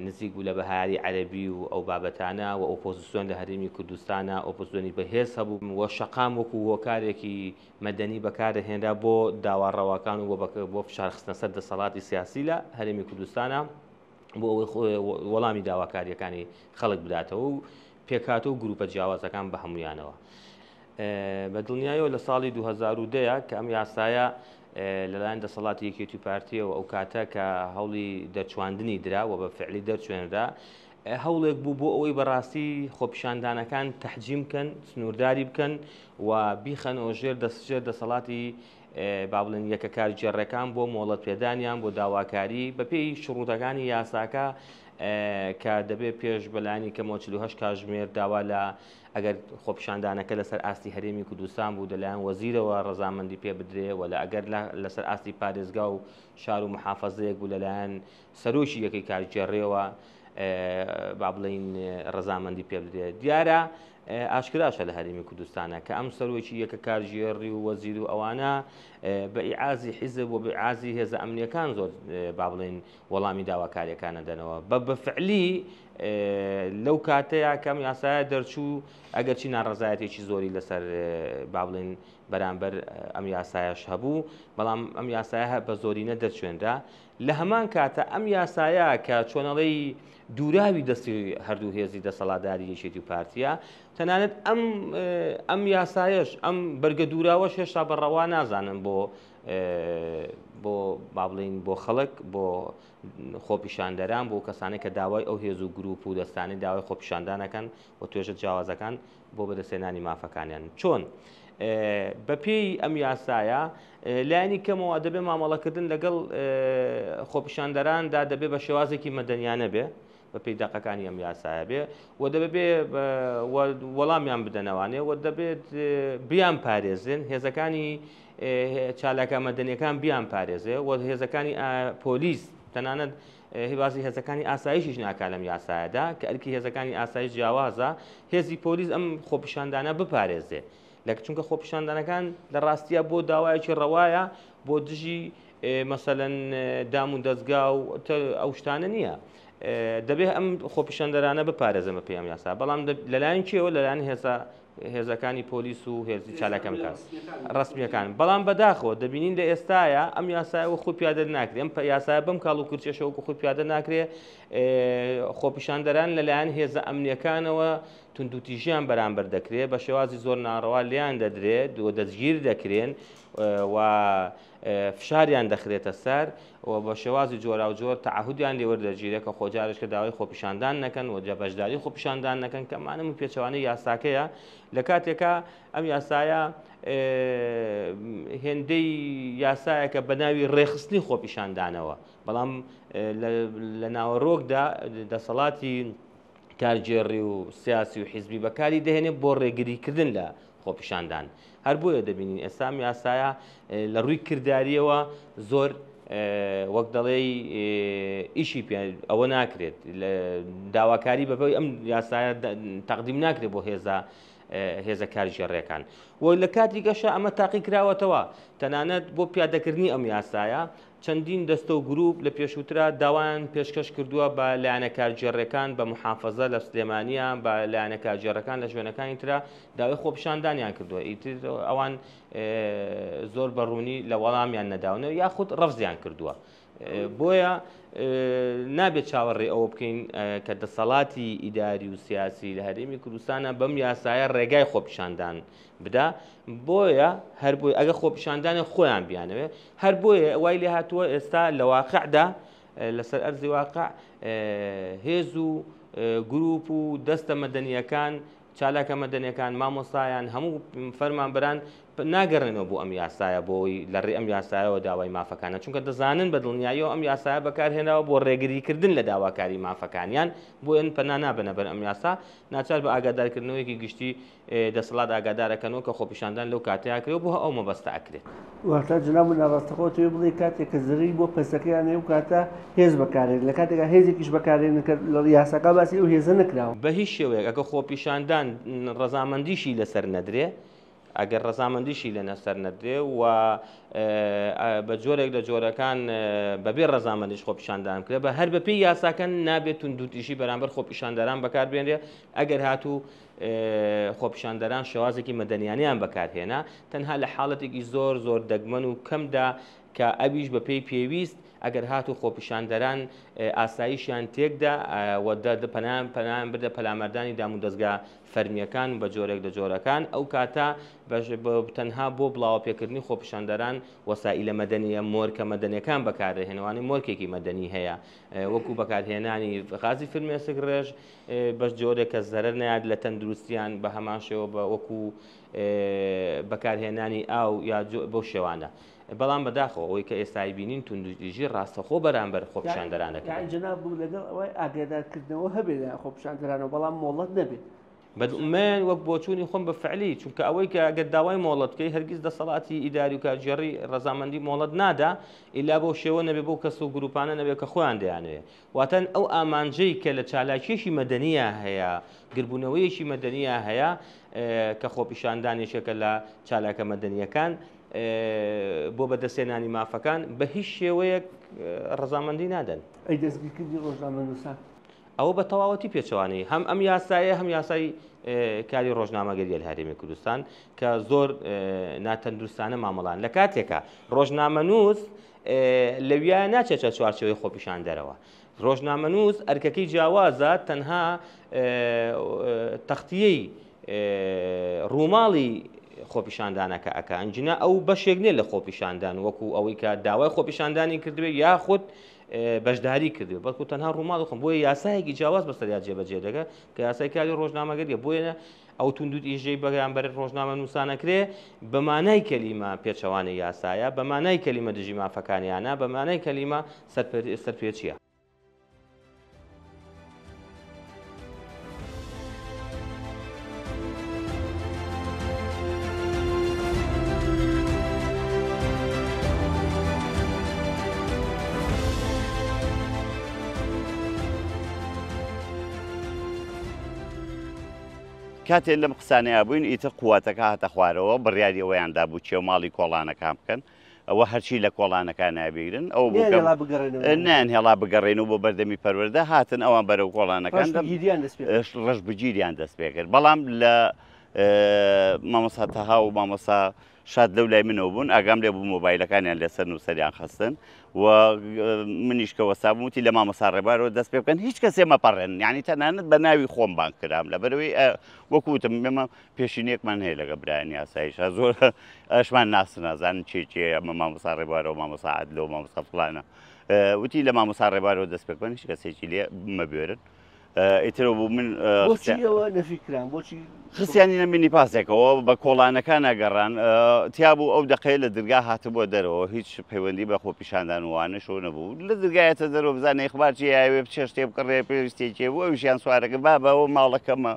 E: نزیک بوو لە بەهاری عەرەبی و ئەو بابەتانە و ئۆپۆزیسیۆن لە هەرێمی کوردستانە ئۆپۆزیسیۆنی بەهێز هەبوو وە شەقام وەکو هۆکارێکی مەدەنی بەکارهێنرا بۆ داواڕەواکان و بۆ فشارخستنە سەر دەسەڵاتی سیاسی لە هەرێمی کوردستانە بۆ ئەوەی وەڵامی داواکاریەکانی خەڵک بداتەوە و پێکاتە و گروپە جیاوازەکان بە هەمویانەوە بە دڵنیایەوە لە ساڵی 2010 کە ئەم یاسایە لەلایەن دەسەڵاتی یەکێتی پارتیەوە ئەو کاتە کە هەوڵی دەرچواندنی درا و بە فعلی دەرچوێنرا هەوڵێک بوو بۆ ئەوەی بەڕاستی خۆپیشاندانەکان تەحجیم بکەن سنوورداری بکەن و بیخەنەوە ژێر دەسەڵاتی با بڵێن یەکە کارگێڕەکان بۆ مۆڵەت پێدانیان بۆ داواکاری بەپێی شروطەکانی یاساکە کە دەبێت پێش بەلایانی کەمەوە 48 کاتژمێر داوا لە ئەگەر خۆپیشاندانەکە لەسەر ئاستی هەرێمی کوردستان بوو دەلایەن وەزیرەوە ڕەزامەندی پێ بدرێ و لە ئەگەر لەسەر ئاستی پارێزگا و شار و محافەزەیەک بوو لەلایەن سەرۆکی یەکەی کارگێڕێەوە با بڵین ڕەزامەندی پێ بدرێ دیارە ئاشکراشە لە هەرێمی کوردستانە کە ئەم سەرۆکی یەکە کارژێڕی و وەزیر و ئەوانە بە ئیعازی حیزب و بە ئیعازی هێزە ئەمنیەکان زۆر با بڵێن وەڵامی داواکاریەکانە دەنەوە بەفعلی لەو کاتەیە کەم یاسایە دەرچوو ئەگەرچی ناڕەزایەتێکی زۆری لەسەر با بڵێن بەرامبەر ئەم یاسایەش هەبوو بەڵام ئەم یاسایە بە زۆرینە دەرچوێنرا لە هەمان کاتە ئەم یاسایە کە چۆنەڵەی دووراوی دەستی هەردوو هێزی دەسەڵاتداری یەکێتی و پارتیە تەنانەت ئەم یاسایەش ئەم بەرگە دووراوەش هێشتا بەڕەوا نازانن بۆ با بڵین بۆ خەڵک بۆ خۆپیشاندەران بۆ کەسانێک کە داوای ئەو هێز و گروپ و دەستانی داوای خۆپیشاندانەکەن و توێژە جیاوازەکان بۆ بەدەستێنانی مافەکانیان چۆن بەپێی ئەم یاسایە لایەنی کەمەوە دەبێت مامەڵەکردن لەگەڵ خۆپیشاندەراندا دەبێت بە شێوازێکی مەدەنیانە بێ بەپێی دەقەکانی ئەم یاسایە بێ و دەبێت وەڵامیان بدەنەوانێ و دەبێت بیان پارێزن هێزەکانی چالاکە مەدەنیەکان بیان پارێزێ و هێزەکانی پۆلیس تەنانەت هیوازی هێزەکانی ئاسایشیش ناکا لەم یاسایەدا کە ئەرکی هێزەکانی ئاسایش جیاوازە هێزی پۆلیس ئەم خۆپیشاندانە بپارێزێ چونکە خۆپیشاندانەکان لە ڕاستیە بۆ داوایەکی ڕەوایە بۆ دژی مەسەلەن دام و دەستگا و ئەو شتانە نییە دەبێت ئەم خۆپیشاندەرانە بپارێزەمە پێم یاسا بەڵام لەلایەن کێوە لەلایەن هێزەکانی پۆلیس و هێزی چالاکەمەکان ڕسمیەکان بەڵام بەداخەوە دەبینین لە ئێستاە ئەم یاسایەوە خۆی پیادە ناکرێت ئەم یاسایە بەم کاڵ و کورچێشەوەکو خۆی پیادە ناکرێت خۆپیشاندەران لەلایەن هێزە ئەمنیەکانەوە توندوتیژیان بەرامبەر دەکرێت بە شێوازی زۆر ناڕەوا لیان دەدرێت و دەستگیر دەکرێن و فشاریان دەخرێتە سەر و بە شێوازی جۆرا و جۆر تەعهودیان لێوەردەگیرێت کە خۆجارش کە داوای خۆپیشاندان نەکەن و جەبەشداری خۆپیشاندان نەکەن کە مانەم و پێچەوانەی یاساکەیە لە کاتێکە ئەم یاسایە هێندەی یاسایەکە بە ناوی ڕێخستنی خۆپیشاندانەوە بەڵام لە ناوەڕۆکدا دەسەڵاتی کارگێڕی و سیاسی و حیزبی بەکاری دەهێنێت بۆ ڕێگریکردن لە خۆپیشاندان هەر بۆیە دەبینین ئێستا یاسایە لە ڕووی کردداریەوە زۆر وەک دەڵێ ئیشی ئەوە ناکرێت داواکاری بەبەوەی ئەم یاسایە تەقدیم ناکرێت بۆ هێزە کارژێڕیەکان و لە کاتی گەشە ئەمە تاقی کراوەتەوە تەنانەت بۆ پیادەکردنی ئەم یاسایە چەندین دەستە و گروپ لە پێشووترا داوایان پێشکەش کردووە بە لایەنە کارگێڕەکان بە محافەزە لە سلێمانیان بە لایەنە کارگێڕەکان لە ژوێنەکانی ترا داوای خۆپیشاندانیان کردووە ئیتر ئەوان زۆر بەڕوونی لە وەڵامیان نەداونەوە یاخود ڕەفزیان کردووە بۆیە نابێت چاوەڕێ ئەوە بکەین کە دەسەڵاتی ئیداری و سیاسی لە هەرێمی کوردستانە بەم یاسایە ڕێگای خۆپیشاندان بدا بۆیە هەر بۆی ئەگە خۆپیشاندانی خۆیان بیانەوێ هەر بۆیە وای لێ هاتووە ئێستا لە واقعدا لەسەر ئەرزی واقع هێز و گروپ و دەستە مەدەنیەکان چالاکە مەدەنیەکان مامۆستایان هەموو فەرمانبەران ناگەڕێنەوە بۆ ئەم یاسایە بۆی لە ڕێ ئەم یاسایەوە داوای مافەکانە چونکە دەزانن بە دڵنیاییەوە ئەم یاسایە بەکارهێناوە بۆ ڕێگریکردن لە داواکاری مافەکانیان بۆ ئەن پەنا نابنە بەر ئەم یاسا ناچار بە ئاگادارکردنەوەیەکی گشتی دەسەڵات ئاگادارەکەنەوە کە خۆپیشاندان لەو کاتەیە کرێت بۆ ئەو مەبەستە ئەکرێت
A: واتە جناب ناڕاستەخۆ توێ بڵێ کاتێک کە زەری بۆ پەسەکەیانێ و کاتە هێز بەکارێن لە کاتێکا هێزێکیش بەکارێن لە یاساکە باسی ئەو هێزە نکراوە
E: بە هیچ شێوەیەک ئەگە خۆپیشاندان ڕەزامەندیشی لەسەر نەدرێ ئەگەر ڕەزامەندیشی لە نەسەر نەدرێ و بە جۆرێک لە جۆرەکان بەبێ ڕەزامەندیش خۆپیشاندان کرێ بە هەر بەپێی یاساکەن نابێت توندوتیشی بەرامبەر خۆپیشاندەران بەکاربێنرێ ئەگەر هاتوو خۆپیشاندەران شێوازێکی مەدەنیانیان بەکارهێنا تەنها لە حاڵەتێکی زۆر زۆر دەگمەن و کەمدا کە ئەویش بەپێی پێویست ئەگەر هاتوو خۆپیشاندەران ئاساییشیان تێکدا پەنایان بدە پەلامەردانی دام و دەستگا فەرمیەکان بە جۆرێک لە جۆرەکان ئەو کاتە تەنها بۆ بڵاوە پێکردنی خۆپیشاندەران وەسائیلە مەدەنیە مۆرکە مەدەنیەکان بەکارهێنەوەی مۆرکێکی مەدەنی هەیە وەکو بەکارهێنانی غازی فرمێسک ڕێژ بەش جۆرێک کە زەرەر نایات لە تەندروستیان بە هەمان شێوە بە وەکو بەکارهێنانی ئاو یا بۆ شێوانە بەڵام بەداخەوە ئەوەی کە ئێستای بینین توندوتیژی ڕاستەخۆ بەرامبەر خۆپیشاندەرانەکە
A: جناب بوو لەگەڵ ئەوەی ئاگادارکردنەوە هەبێت خۆپیشاندەرانەوە بەڵام مۆڵەت نەبێت
E: من وەک بۆچوونی خۆم بە فعلی چونکە ئەوەی کە ئەگەر داوای مۆڵەتکەی هەرگیز دەسەڵاتی ئیداری و کارژێڕی ڕەزامەندی مۆڵەت نادا ئیلا بۆ شێوە نەبێ بۆ کەس و گروپانە نەبێت کە خۆیان دەیانوێت واتەن ئەو ئامانجەی کە لە چالاکیەشی مەدەنیە هەیە گربوونەوەیەکی مەدەنیە هەیە کە خۆپیشاندانێکێکە لە چالاکە مەدەنیەکان بۆ بەدەستێنانی مافەکان بە هیچ شێوەیەک ڕەزامەندی نادەن
A: ئەی دەستگیرکردی ڕۆژنامەنووسان
E: ئەوە بە تەواوەتی پێچەوانەی هەم ئەم یاسایە هەم یاسای کاری ڕۆژنامەگەریە لە هەرێمی کوردستان کە زۆر ناتەندروستانە مامەڵان لە کاتێکە ڕۆژنامەنووس لەویە ناچێتە چوارچەوەی خۆپیشاندەرەوە ڕۆژنامەنووس ئەرکەکەی جیاوازە تەنها تەختیەی ڕووماڵی خۆپیشاندانەکە ئەکە ئەنجینە ئەو بەشێک نیە لە خۆپیشاندان وەکو ئەوەی کە داوای خۆپیشاندانی کردوێت یاخود بەشداری کردوێت بەڵکو تەنها ڕووماڵ خۆم بۆیە یاسایەکی جیاواز بەسەریا جێبەجێ دەکە کە یاسای کاری ڕۆژنامەگەریە بۆیە ئەو توندوتیژەی بەرامبەر ڕۆژنامەنووسانەکرێ بەمانای کەلیمە پێچەوانی یاسایە بەمانای کەلیمە دژی مافەکانیانە بەمانای کەلیمە سەرپێچیە
B: کاتێک لەم قسانەیە بووین ئیتر قووەتەکە هاتە خوارەوە بڕیاری ئەوەیاندا بوو چێ ماڵی کۆڵانەکان بکەن ئەوە هەرچی لە کۆڵانەکان نابیرن ئەو نان هێڵا بگەڕێن و بۆ بەردەمی پەروەردە هاتن ئەوان بەرەو کۆڵانەکان ڕەش بگیریان دەست پێ کرد بەڵام لە مامۆستا تەها و مامۆستا شاد لەو لای منەوە بوون ئاگام لێ بوو مۆبایلەکانیان لەسەر نووسەریان خستن و منیش کە وەستا بووم وتی لە مامۆستا ڕێبارەوە دەست پێ بکەن هیچ کەسێ مەپەڕێن یعنی تەنانەت بە ناوی خۆم بان کرام لەبەرەوەی وەکوتم ئێمە پێشینێکمان هەیە لەگە برایانی یاساییشە زۆر ئەشمان ناسن نازانن چێ ئەمە مامۆستا ڕێبارەوە مامۆستا عەدلە و مامۆستا فڵانە وتی لە مامۆستا ڕێبارەوە دەست پێ بکەن هیچ کەسێکی لێ مەبێرن ئیترەوە بوو من خستیانی نەمینی پاسێکەوە بە کۆڵانەکان نەگەڕان تیا بوو ئەو دەقەیە لە دەرگا هاتبووە دەرەوە هیچ پەیوەندی بە خۆپیشاندان وانە شۆ نەبوو لە دەرگایەتە دەرەوە بزانێ ئەخبارچی یاوێ بچێ شتێ بکڕێ پێویستێکێ بوو ئەویشیان سوارەکە بابەوە ماڵەکەمە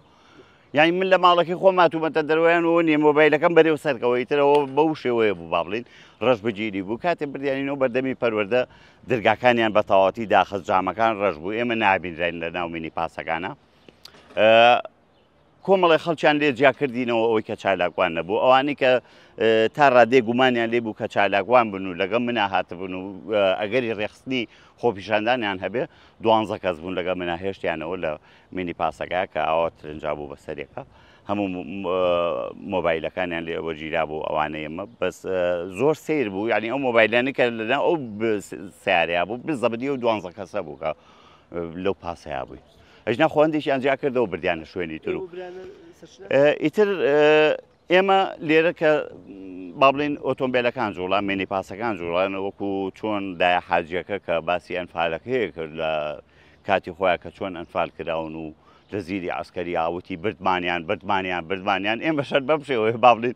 B: یعنی من لە ماڵەکەی خۆ ماتومەتە دەروایانەوە نیە مۆبایلەکەم بەرێو سەرکەوە ئیترەوە بەو شێوەیە بوو با بڵین ڕەش بگیری بوو کاتێ بردیانینەوە بەردەمی پەروەردە دەرگاکانیان بە تەواوەتی داخست جامەکان ڕەش بوو ئێمە نابینراین لە ناو مینی پاسەکانە کۆمەڵی خەڵکیان لێ جیاکردینەوە ئەوەی کە چالاکوان نەبوو ئەوانەی کە تا ڕادێ گومانیان لێ بوو کە چالاکوان بن و لەگەڵ منا هاتبوون و ئەگەری ڕێخستنی خۆپیشاندانیان هەبێ 12 کەس بوون لەگەڵ منا هێشتیانەوە لە مینی پاسەکە کە ئەوە ترنجا بوو بەسەرێکە هەموو مۆبایلەکانیان لێ ئەوە گیرا بوو ئەوانەیە ئێمە بەس زۆر سیر بوو یعنی ئەو مۆبایلانی کە لەنا ئەو سیارەیە بوو بزەبدی و 12 کەسە بوو کە لەو پاسەیە بووی ئەژنا خۆندێکیان جیا کردەوە بردیانە شوێنی تر و ئیتر ئێمە لێرە کە با بڵین ئۆتۆمبیلەکان جوڵان مێنی پاسەکان جوڵان وەکو چۆن دای حاجەکە کە باسی ئەنفالەکە هەیە کرد لە کاتی خۆیان کە چۆن ئەنفال کراون و لە زیری عسکەری ئاوتی بردمانیان ئێمە شەر بەم شێوەیە با بڵین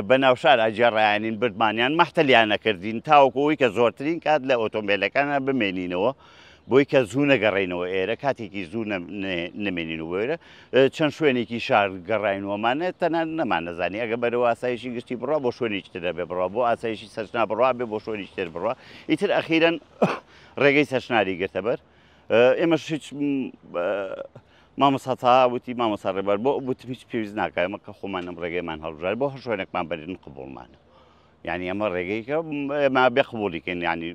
B: بەناو شار ئاجێڕایانین بردمانیان مەحتەلیان نەکردین تاوەکەوەی کە زۆرترین کات لە ئۆتۆمبیلەکانە بمێنینەوە بۆی کە زوو نەگەڕێنەوە ئێرە کاتێکی زوو نمێنین و وێرە چەند شوێنێکی شار گەڕینەوەمانێت تەنان نەمان نەزانی ئەگە بەرەوە ئاسایشی گشتی بڕوا بۆ شوێنێکی تر دەبێ بڕوا بۆ ئاسایشی سەرچنا بڕوا بێ بۆ شوێنی تر بڕوا ئیتر ئەخیرەن ڕێگەی سەرچناری گرتەبەر ئێمەش هیچ مامۆستا وتی مامۆستا ڕێبەر بۆ وتم هیچ پێویست ناکە ئەمە کە خۆمان ئەم ڕێگەیمان هەڵبژار بۆ هەر شوێنێکمان بەرن قبوڵمانە یعنی ئەمە ڕێگەی کە ئێمە بێ قبوڵیکەین ینی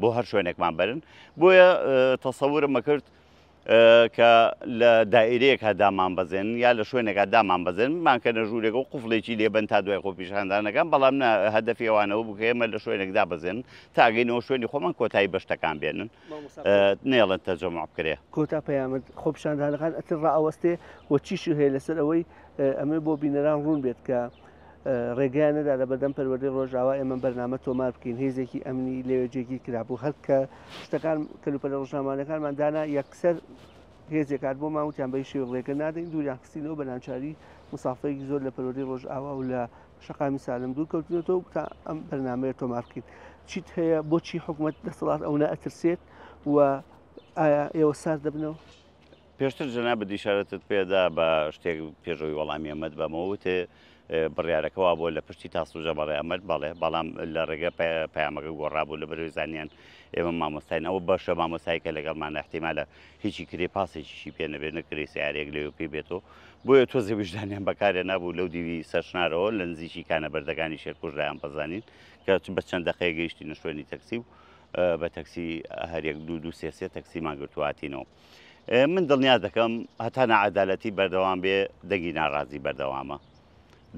B: بۆ هەر شوێنێکمان بەرن بۆیە تەسەورم کرد کە لە دائیرەیەک دامان بەزێنن یا لە شوێنێکا دامان بەزێن مانکەنە ژوورێک و قوفڵێکی لێبن تا دوای خۆ پیشاندانەکان بەڵام هەدەفی ئەوانەوە بکە ئێمە لە شوێنێکدا بەزێن تاگەینەوە شوێنی خۆمان کۆتایی بەشتەکان بێنن نێڵن تەرجەمە بکرێ
A: کۆتا پەیامەت خۆپیشاندانەکان ئەتر ڕائەوەستێ وە چیشی هەیە لەسەر ئەوەی ئەمە بۆ بینەران ڕوون بێت کە ڕێگەیانەدا لە بەردەم پەروەردەی ڕۆژاوا ئێمە بەرنامە تۆمار بکەین هێزێکی ئەمنی لێوێجێکی کرابوو هەر کە شتەکان کەلوپەلە ڕۆژنامانەکانمان دانا یەکسەر هێزێکات بۆ ماوتیان بەی شێوە ڕێگە نادەین دووریان خستینەوە بە ناوچاری مسافرێکی زۆر لە پەروەردەی ڕۆژئاوا و لە شەقامی سالم دوور کەوتنەوە تا ئەم بەرنامەیە تۆمار بکەین چیت هەیە بۆچی حکوومەت دەسەڵات ئەوە ئەترسێت و ئایا ئێوە سار دەبنەوە
B: پێشتر جەناب دیشارەتت پێدا بە شتێک پێشەوەی وەڵامی ئەمەد بەمەوتێ بڕیارەکەەوە بۆ لە پشتی تاسوژە بەڕێ ئەمەد بەڵێ بەڵام لە ڕێگە پەیامەکە گۆڕابوو لە بەروی زانیان ئێمە مامۆستاین ئەوە بەشە مامۆستایکە لەگەڵمان احتیمالە هیچی کرێ پاسێکیشی پێ نەبێت نەکرێ سیارێک لێو پێ بێتەوە بۆیە تۆزێ وجدانیان بەکارێ نبوو لەو دیوی سەرچنارەوە لە نزیکی کانە بەردەکانی شێرکوژدایان بەزانین کە بە چەند دەقەیە گەیشتینە شوێنی تەکسی و بە تەکسی هەرێک دوو سێ تەکسیمان گرتواتینەوە من دڵنیا دەکەم هەتا نەعەدالەتی بەردەوام بێ دەنگی ناڕازی بەردەوامە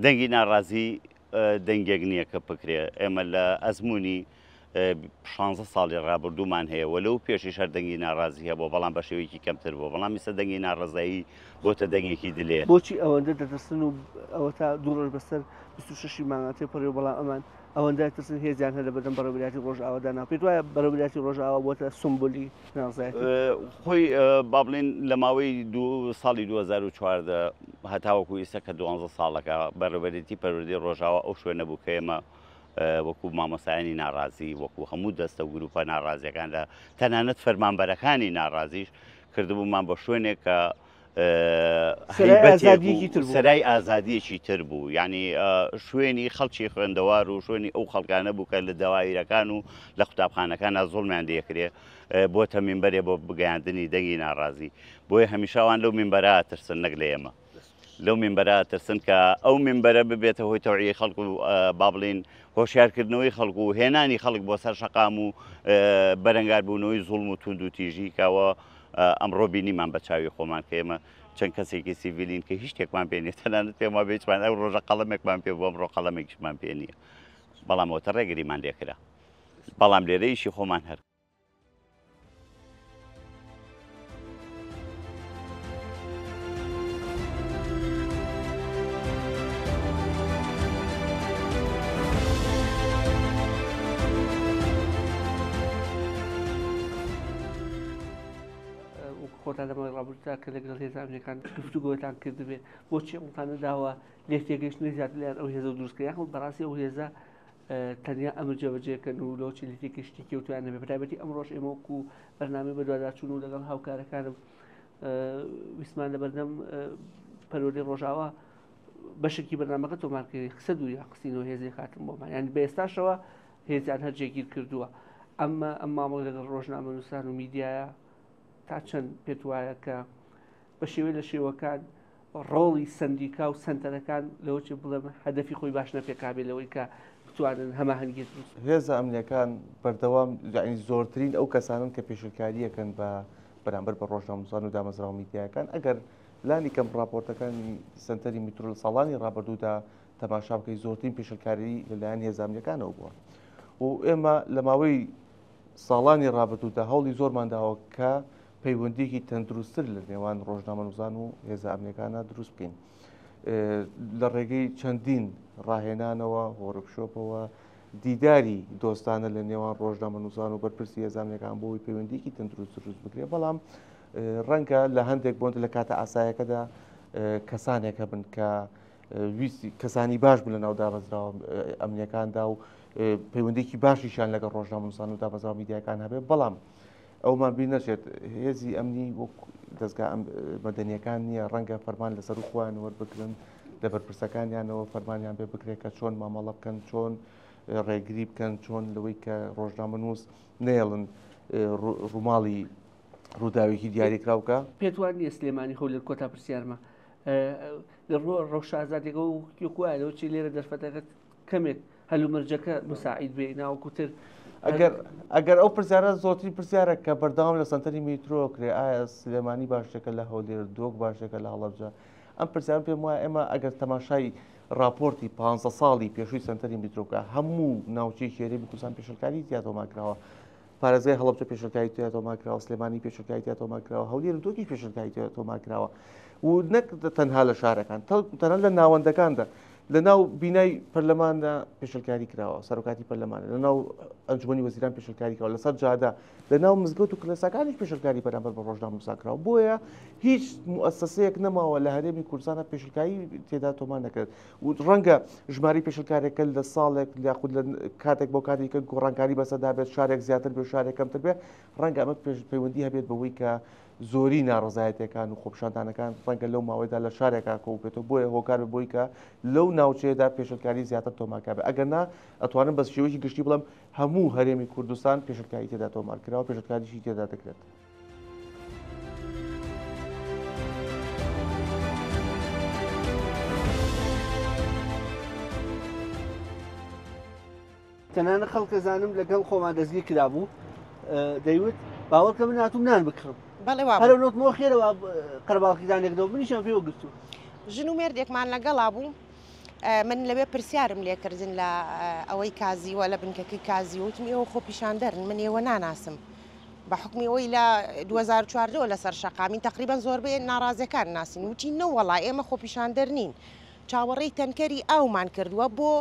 B: دەنگی ناڕازی دەنگێک نییە کە بکرێ ئێمە لە ئەزمموی 16 ساڵی ڕابردوومان هەیە و لەو پێشی شەر دەنگی ناڕازی هەیە بۆ بەڵام بە شێوەیەکی کەمتر بۆ بەڵام میسە دەنگی ناڕزایی بۆتە دەنگێکی دلێ
A: بۆچی ئەوەندە دەترسن و ئەوە تا دوو ڕۆژ بەسەر 26 مانگاتێ پڕێ بەڵام ئەمان ئەوەندە ترسن هێزیان هەیە بەدەم بەڕێوەبەتی ڕۆژئاوادا ناپێت وایە بەڕێوەبەتی ڕۆژئاوا بۆتە سمبولی ناڕزایەتی
B: خۆی با بڵێن لە ماوەی ساڵی 2014 هەتاوەکو ئێستا کە 12 ساڵەکە بەڕێوەبەتی پەروەردەی ڕۆژئاوا ئەو شوێنە بوو کە ئێمە وەکو مامۆسایانی ناڕازی وەکو هەموو دەستە و گروپە ناڕازیەکان لە تەنانەت فەرمانبەرەکانی ناڕازیش کردبوومان بە شوێنێک کە سەرای ئازادیەکی تر بوو ینی شوێنی خەڵکی خوێندەوار و شوێنی ئەو خەڵکانە بوو کە لە داوایرەکان و لە قوتابخانەکانە زوڵمیان دەیەکرێ بۆتە مینبەرێ بۆ بگەیاندنی دەنگی ناڕازی بۆیە هەمیشاوان لەو مینبەرە ترسن نەک لە ئێمە لەو مینبەرە ترسن کە ئەو مینبەرە ببێتە هۆی تەوعیە خەڵک و با بڵین هۆشیارکردنەوەی خەڵک و هێنانی خەڵک بۆ سەر شەقام و بەرەنگاربوونەوەی زوڵم و تونند و تیژی کەوە ئەمڕۆ بینیمان بە چاوی خۆمان کە ئێمە چەند کەسێکی سیڤیلین کە هیچ شتێکمان پێ نیە تەنانەت پێما بێچمان ئەو ڕۆژە قەڵەمێکمان پێ بۆ ئەمڕۆ قەڵەمێکیشمان پێ نییە بەڵام ئەوتە ڕێگریمان لێکرا بەڵام لێرە ئیشی خۆمان هەر
A: خۆتان لەمەڵی ڕابردوودا کە لەگەڵ هێزانەکان گفتوگۆتان کردبێ بۆچی ئەوتانە داوە لێک تێگەیشتنی زیاتر لەیان ئەو هێزە و دروستکردن یاخود بەڕاستی ئەو هێزە تەنیا ئەمر جێبەجێکەن و لەوچی لێتی گشتی کەوتیان نەبێ بەتایبەتی ئەمڕۆژ ئێمە وەکو بەرنامەی بەدواداچوون و لەگەڵ هاوکارەکانم ویسمان لە بەردەم پەروەردەی ڕۆژئاوا بەشێکی بەرنامەکە تۆمارکردی قسە دووری قسینەوە هێزی خاتم بۆمان یعنی بە ئێستاشەوە هێزیان هەر جێگیر کردووە ئەمە ئەم مامۆ لەگەڵ ڕۆژنامەنووسان و میدیایە تا چەند پێت وایە کە بە شێوەی لە شێوەکان ڕۆڵی سندیکا و سنتەرەکان لەوەی بڵێم هەدەفی خۆی باش نەپێکابێت لەوەی کە بتوانن هەماهەنگی دروست
D: هێزە ئەمنیەکان بەردەوام زۆرترین ئەو کەسانن کە پێشکاریەکەن بە بەرامبەر بە ڕۆژنامەنووسان و دامەزراوە میدیاکان ئەگەر لانی کەم راپۆرتەکانی سنتەری میترۆ لە ساڵانی ڕابردوودا تەماشا بکەی زۆرترین پێشکاری لەلایەن هێزە ئەمنیەکانەوە بووە و ئێمە لە ماوەی ساڵانی ڕابردوودا هەوڵی زۆرمان داوە کە پەیوەندیکی تەندروستتر لە نێوان ڕۆژنامەنووسان و هێزە ئەمنیەکانە دروست بکەین لە ڕێگەی چەندین ڕاهێنانەوە هۆرکشۆپەوە دیداری دۆستانە لە نێوان ڕۆژنامەنووسان و بەرپرسی هێزانەکان بۆی پەیوەندیکی تەندروست بکرێت بەڵام ڕەنگە لە هەندێک بۆند لە کاتە ئاسایەکەدا کەسانێکە بن کە ویستی کەسانی باش بن لە ناو دابەزراوە ئەمنیەکاندا و پەیوەندێکی باشیشان لەگە ڕۆژنامەنووسان و دابەزراوە میدیاکان هەبێت بەڵام ئەومان بیر نەچێت هێزی ئەمنی دەستگا مەدەنیەکان نییە ڕەنگە فەرمان لەسەر خۆیان وەربگرن لە بەرپرسەکانیانەوە فەرمانیان پێ بکرێت کە چۆن مامەڵە بکەن چۆن ڕێگری بکەن چۆن لەوەی کە ڕۆژنامەنووس نێڵن ڕووماڵی ڕووداوێکی دیاریکراوکە
A: پێت وان نییە سلێمانی خۆ لە کۆتا پرسیارمە لە ڕۆژشازادێکە و وایەوە چی لێرە دەرفەتەکەت کەمێک هەلومەرجەکە مساعید بێ ناوەکوتر
D: ئەگەر ئەو پرسیارە زۆرتری پرسیارە کە بەردەوام لە سنتەری میترۆکرێ ئایا سلێمانی باشەکە لە هەولێر دۆک باشەکە لە هەڵەبجە ئەم پرسیارم پێم وایە ئێمە ئەگەر تەماشای راپۆرتی 15 ساڵی پێشووی سنتەری میترۆکە هەموو ناوچەی خێری کوردستان پێشەکاری تیاتۆماکراوە پارێزگای هەڵەبجە پێشەکاری تیاتۆماکراوە سلێمانی پێشەکاری تیاتۆماکراوە هەولێر دۆکی پێشەکاری تیاتۆماکراوە و نەک تەنها لە شارەکان تەنها لە ناوەندەکاندا لە ناو بینای پەرلەماندا پێشەکاری کراوە سەرۆکاتی پەرلەمانە لە ناو ئەنجومەنی وەزیران پێشەکاری کراوە لەسەر جادا لە ناو مزگەوت و کلێسەکانیش پێشەکاری بەرامبەر بە ڕۆژنامەنووسان کراوە بۆیە هیچ موسسەسەیەک نەماوە لە هەرێمی کوردستانە پێشەکاری تێدا تۆمان نەکرد و ڕەنگە ژماری پێشەکارێکە لە ساڵێک یاخود لە کاتێک بۆ کاتێککە گۆڕانکاری بەسەدا بێت شارێک زیاتر بێ شارێک کەمتر بێ ڕەنگە ئەمە پەیوەندی هەبێت بەوەی کە زۆری ناڕزایەتەکان و خۆپشاندانەکان ڕەنگە لەو ماوەیەدا لە شارێکا کۆبێتەوە بۆیە هۆکار بۆی کە لەو ناوچەیەدا پێشەکاری زیاتر تۆمارکە بێت ئەگەرنا ئەتوانم بە شێوەیەکی گشتی بڵم هەموو هەرێمی کوردستان پێشەکاری تێدا تۆمارکراوە پێشەکاریشی تێدا دەکرێت.
A: تەنانە خەڵکە زانم لەگەڵ خۆمان دەستگیر کرابوو دەیوت باوەڕکە من هاتووم نان بکڕم هەرە نۆتمەوە خێرەوە قەرەباڵکیدانێکدەوە منیشان پێوە گرتو
C: ژن و مێردێکمان لەگەڵا بوو من لەوێ پرسیارم لێکردن لە ئەوەی کازیوە لە بنکەکەی کازی وتم ئێوە خۆ پیشاندەرن من ئێوە ناناسم بە حکمی ئەوەی لە 2014 لەسەر شەقامین تقریبان زۆربەی ناڕازەکان ناسین وتی نەوەڵا ئێمە خۆ پیشاندەر نین چاوەڕێی تەنکەری ئاومان کردووە بۆ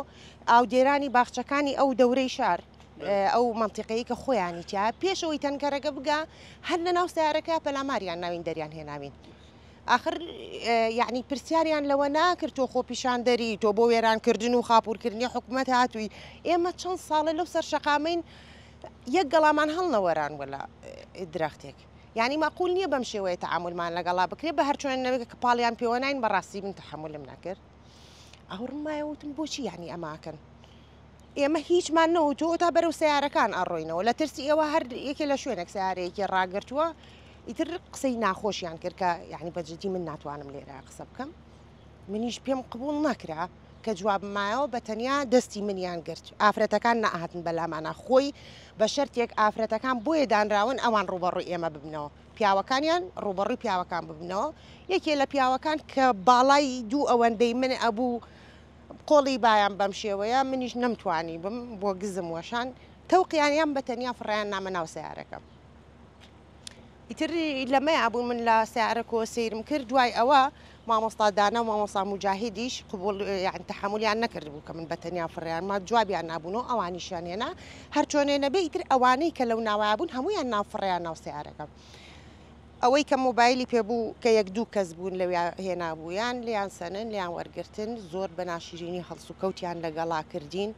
C: ئاودێرانی باخچەکانی ئەو دەورەی شار ئەو منتیقەیە کە خۆیانی تیا پێشەوەی تەنکەرەکە بگا هەر لە ناو سیارەکە پەلاماریان ناوین دەریان هێناوین آخر یعنی پرسیاریان لەوە ناکرد تۆ خۆ پیشاندەری تۆ بۆ وێرانکردن و خاپورکردنی حکوومەت هاتووی ئێمە چەند ساڵە لەو سەر شەقامەین یەک گەڵامان هەڵنەوەران وەلا درەختێک یعنی ماقول نییە بەم شێوەیە تەعاملمان لەگەڵا بکرێت بە هەر چۆن نەوێت کە پاڵیان پێوە ناین بەڕاستی من تەحملم نەکرد ئەو ڕمایەوتم بۆچی یعنی ئەماکەن ئێمە هیچمان نەوتۆ تا بەرەو سیارەکان ئەڕۆینەوە لە ترسی ئێوە هەر یەکێ لە شوێنێک سیارەیەکی ڕاگرتووە ئیتر قسەی ناخۆشیان کرد کە یعنی بەجددی من ناتوانم لێرە قسە بکەم منیش پێم قبول نەکرا کە جواب مایەوە بە تەنیا دەستی منیان گرت ئافرەتەکان نەهاتن بەلامانە خۆی بە شەرتێک ئافرەتەکان بۆیە دانراون ئەوان ڕوبەڕووی ئێمە ببنەوە پیاوەکانیان ڕوبەڕووی پیاوەکان ببنەوە یەکێ لە پیاوەکان کە باڵای دوو ئەوەندەی من ئەبوو قۆڵی بایان بەم شێوەیە منیش نەمتوانی بم بۆ گزم وەشان تەوقییانیان بە تەنیا فڕیان نامە ناو سیارەکەم ئیتری لەمەیە بوو من لە سیارەکەوە سیرم کرد دوای ئەوە مامۆستادانە و مامۆستا مجاهدیش قبول یان تەحملیان نەکرد بوو کە من بە تەنیا فڕیان ما جوابیان نابوونەوە ئەوانیشان هێنا هەر چۆنێ نەبێ ئیتر ئەوانەی کە لەو ناوایە بوون هەمویان ناوفڕیان ناو سیارەکەم ئەوەی کە مۆبایلی پێبوو کە یەک دوو کەس بوون لەوێ هێنابوویان لیان سەنن لیان وەرگرتن زۆر بە ناشرینی هەڵس و کەوتیان لەگەڵا کردین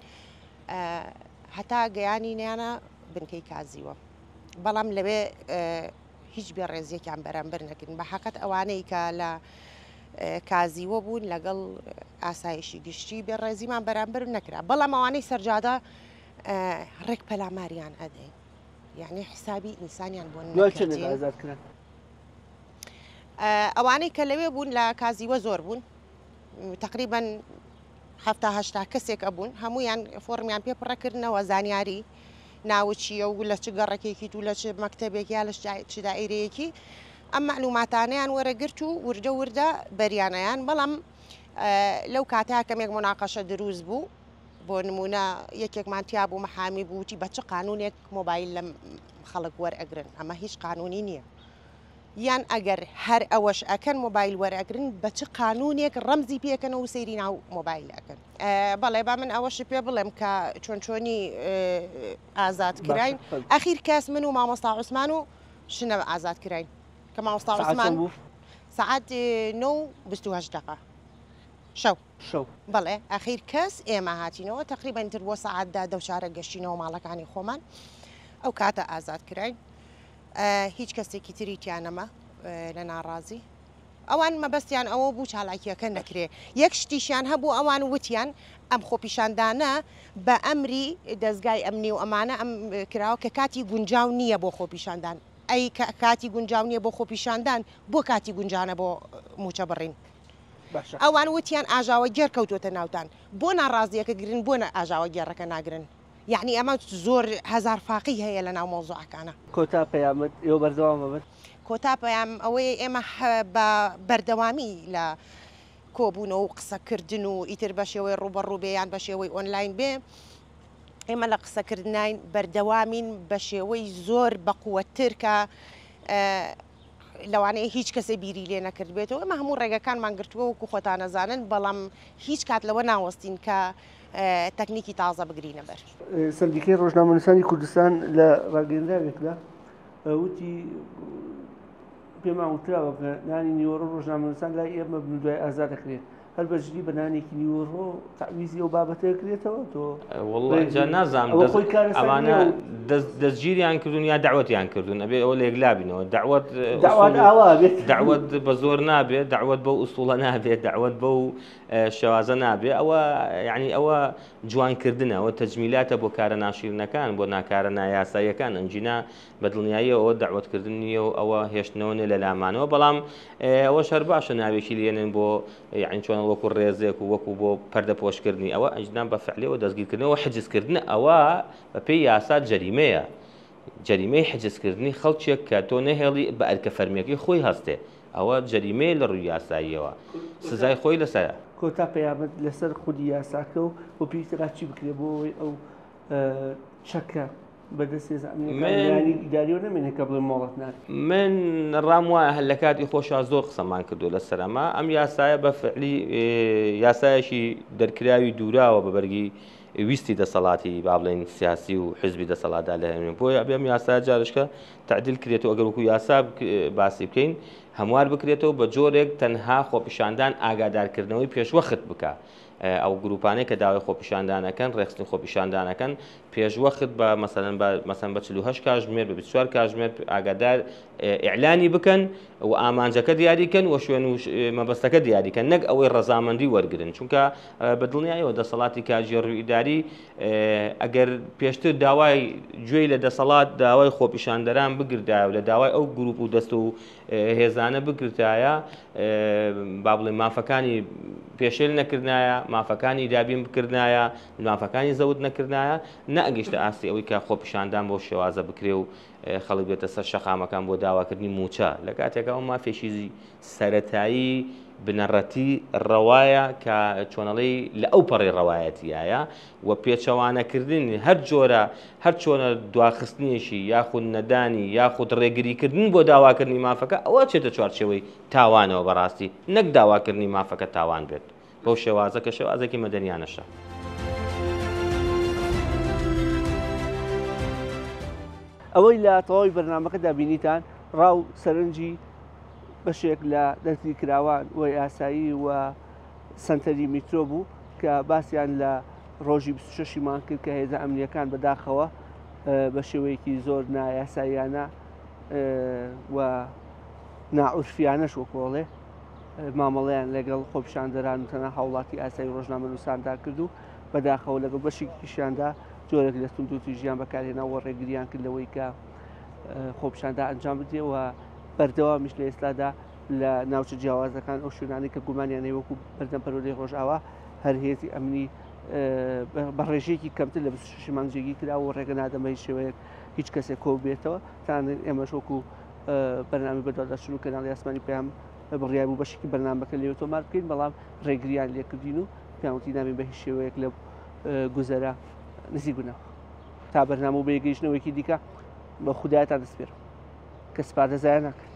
C: هەتا گەیانی نیانە بنکەی کازیوە بەڵام لەوێ هیچ بێڕێزیەکیان بەرامبەر نەکردن بە حەقەت ئەوانەی کە لە کازیوە بوون لەگەڵ ئاسایشی گشتی بێڕێزیمان بەرامبەر نەکرا بەڵام ئەوانەی سەرجادا ڕێک پەلاماریان ئەدەین یعنی حسابی ئینسانیان بۆ
A: نەکردن
C: ئەوانەی کە لەوێ بوون لە کازیوە زۆر بوون تقریبا 7-8 کەسێک ئەبوون هەمویان فۆرمیان پێپڕەکردنەوە زانیاری ناوە چییە و لە چ گەڕەکێکی و لە چ مەکتەبێک یا لە چ دائیرەیەکی ئەم معلوماتانەیان وەرەگرت و وردە وردە بەریانەیان بەڵام لەو کاتەیە کەمێک مناقەشە دروست بوو بۆ نمونە یەکێکمان تیا بوو مەحامی بووتی بە چ قانونێک مۆبایل لە خەڵک وەرئەگرن ئەمە هیچ قانونی نییە یان ئەگەر هەر ئەوەش ئەکەن مۆبایل وەرەگرن بە چ قانونێک ڕەمزی پێکەنەوە و سەیری ناو مۆبایل ئەکەن. بەڵێ با من ئەوەش پێ بڵێم کە چۆنچۆنی ئازادکراین ئەخیر کەس من و مامۆستا عوسمان و شنە ئازادکراین کە مامۆستا عوسمان سعات 9:28 شەو بەڵێ ئەخیر کەس ئێمە هاتینەوە تقریبا تر بۆ سعاتدا دەوچارە گەشتینەوە ماڵەکانی خۆمان ئەو کاتە ئازادکراین. هیچ کەسێکی تریتیانەمە لە ناڕازی ئەوان مەبەستیان ئەوە بوو چالاکیەکە نەکرێ. یەک شتیشیان هەبوو ئەوان وتیان ئەم خۆپیشاندانە بە ئەمری دەستگای ئەمنی و ئەمانە ئەم کراوە کە کاتی گونجاو نییە بۆ خۆپیشاندان. ئەی کاتی گونجاو نییە بۆ خۆپیشاندان بۆ کاتی گونجانە بۆ موچە بڕین. ئەوان وتیان ئاژاوە گێر کەوتۆتە ناوتان بۆ ناڕازیەکە گرن بۆ ئاژاوە گێڕەکە ناگرن. یعنی ئەمە زۆر هزار فاقی هەیە لە ناو مۆزوعەکانە.
A: کۆتا پەیامەت ئێوە بەردەوامە بن.
C: کۆتا پەیام ئەوەیە ئێمە بە بەردەوامی لە کۆبوونەوە و قسەکردن و ئیتر بە شێوەی ڕوبەڕووبێیان بە شێوەی ئۆنلاین بێ ئێمە لە قسەکردنین بەردەوامین بە شێوەی زۆر بەقووەتر کە لەوانەیە هیچ کەسە بیری لێ نەکرد بێتەوە ئەمە هەموو ڕێگەکانمان گرتووە وەکو خۆتان نەزانن بەڵام هیچ کات لەوە ناوەستین کە تەکنیکی تازە بگرینە بەر.
A: سەردیکەی ڕۆژنامەنووسانی کوردستان لە ڕاگەیەندراوێکدا وتی پێمان وتراوە کە نانی نیوەڕۆ ڕۆژنامەنووسان لای ئێمە بنوای ئازاد دەکرێت هەر بەجددی بە نانێکی نیوەڕۆ تعویزی ئەو بابەتەکرێتەوە تۆ
E: وڵجا نازانم ئەمانە دەستگیریان کردون یا داوەتیان کردون ئەبێ ئەوە لێگلابینەوە داوەت بە زۆر نابێت داوەت بەو ئوسوڵە نابێت داوەت بەو شێوازە نابێت ئەوە یعنی ئەوە جوانکردنە ئەوە تەجمیلاتە بۆ کارە ناشرینەکان بۆ ناکارە نایاساییەکان ئەنجینا بە دڵنیایی ئەوە داوەتکردن نیە و ئەوە هێشتنەوە نێ لە لامانەوە بەڵام ئەوە شەر باشە ناوێکی لێنن بۆ یعنی چۆن وەکو ڕێزێک و وەکو بۆ پەردەپۆشکردنی ئەوە ئەنجدان بە فعلەوە دەستگیرکردنەوە حجزکردن ئەوە بە پێی یاسا جەریمەیە جەریمەی حجزکردنی خەڵکێک کە تۆ نەهێڵی بە ئەرکە فەرمیەکەی خۆی هەستێ ئەوە جەریمەیە لە ڕووی یاساییەوە سزای خۆی لەسەر
A: کۆتا پەیامەت لەسەر خودی یاساکە و بۆ پێویستە چی بکرێ بۆ ئەو چەکە بەدەست ئیداریەوە نامێنێت کە بڵێ مۆڵەت ناکە. من
E: ڕام وایە هەر لە کاتی خۆشا زۆر قسەمان کردو لەسەرەما ئەم یاسایە بە فعلی یاسایەکی دەرکراوی دووراوە بە بەرگی ویستی دەسەڵاتی با بڵێن سیاسی و حزبی دەسەڵاتدا لە هێمن بۆی ئەبێ ئەم یاسایە جارشکە تعدیل کرێتەوە ئەگەر وەکو یاسا باسی بکەین هەموار بکرێتەوە بە جۆرێک تەنها خۆپیشاندان ئاگادارکردنەوەی پێشوەخت بکە. ئەو گروپانەی کە داوای خۆپیشاندانەکەن ڕێخستن خۆپیشاندانەکەن پێشوەخت بە مەسەن بە 48 کاتژمێر بە 24 کاتژمێر ئاگادار ئیعلانی بکەن و ئامانجەکە دیاریکەن و شوێن و مەبەستەکە دیاریکەن نەک ئەوەی ڕەزامەندی وەرگن چونکە بە دڵنیایەوە دەسەڵاتی کاژێڕ و ئیداری ئەگەر پێشتر داوای گوێی لە دەسەڵات داوای خۆپیشاندەران بگردایە و لە داوای ئەو گروپ و دەست و هێزانە بگرتایە با بڵێن مافەکانی پێشێل نەکردایە مافەکانی دابین بکردایە مافەکانی زەوت نەکردایە نەئەگەیشتە ئاستی ئەوەی کە خۆپیشاندان بۆ شێوازە بکرێ و خەڵک بێتە سەر شەقامەکان بۆ داواکردنی موچە لە کاتێکە ئەو مافێکی سەرەتایی بنەڕەتی ڕەوایە کە چۆنەڵی لە ئەو پەڕی ڕەوایەتیایە و پێچەوانەکردن هەر جۆرە هەر چۆنە دواخستنیشی یاخود نەدانی یاخود ڕێگریکردن بۆ داواکردنی مافەکە ئەوە چێتە چوارچێوەی تاوانەوە بەڕاستی نەک داواکردنی مافەکە تاوان بێت بەو شێوازە کە شێوازێکی مەدەنیانەشە.
A: ئەوەی لە تەواوی بەرنامەکەدا بینیتان ڕاو سەرنجی بەشێک لە دەستگیرکراوان و یاسایی و سنتەری میترۆ بوو کە باسییان لە ڕۆژی 26 مان کرد کە هێزە ئەمنیەکان بەداخەوە بە شێوەیەکی زۆر نایاساییانە و ناعورفیانەش وەکۆڵێ مامەڵەیان لەگەڵ خۆپیشاندەران و تەنها هاوڵاتی ئاسایی ڕۆژنامەنووساندا کرد و بەداخەوە لەگەڵ بەشێکیشیاندا جۆرێک لە توندوتی ژیان بەکارهێناوە ڕێگریان کردەوەی کە خۆپیشاندا ئەنجام بدرێ و بەردەوامیش لە ئێستادا لە ناوچە جیاوازەکان ئەو شوێنانی کە گومانیانەی وەکو بەردەم پەرۆدەی ڕۆژئاوا هەر هێزی ئەمنی بە ڕێژەیەکی کەمتر لە 26 مانگێگی کراوە و ڕێگە نادەمە هیچ شێوەیەک هیچ کەسێک کۆ بێتەوە تان ئێمەش وەکو بەرنامی بەدواداچوون و کەناڵی ئاسمانی پێیان بڕیای بوو بەشێکی بەرنامەکە لێوە تۆمار بکەین بەڵام ڕێگریان لێکردین و پێیانوتی نامین بە هیچ شێوەیەک لە گوزەرە نزیک بوونەوە تا بەرنامە و بەیەگەیشتنەوەیکی دیکە بە خودایەتان دەسپێرم کە سپادەزایە ناکەن.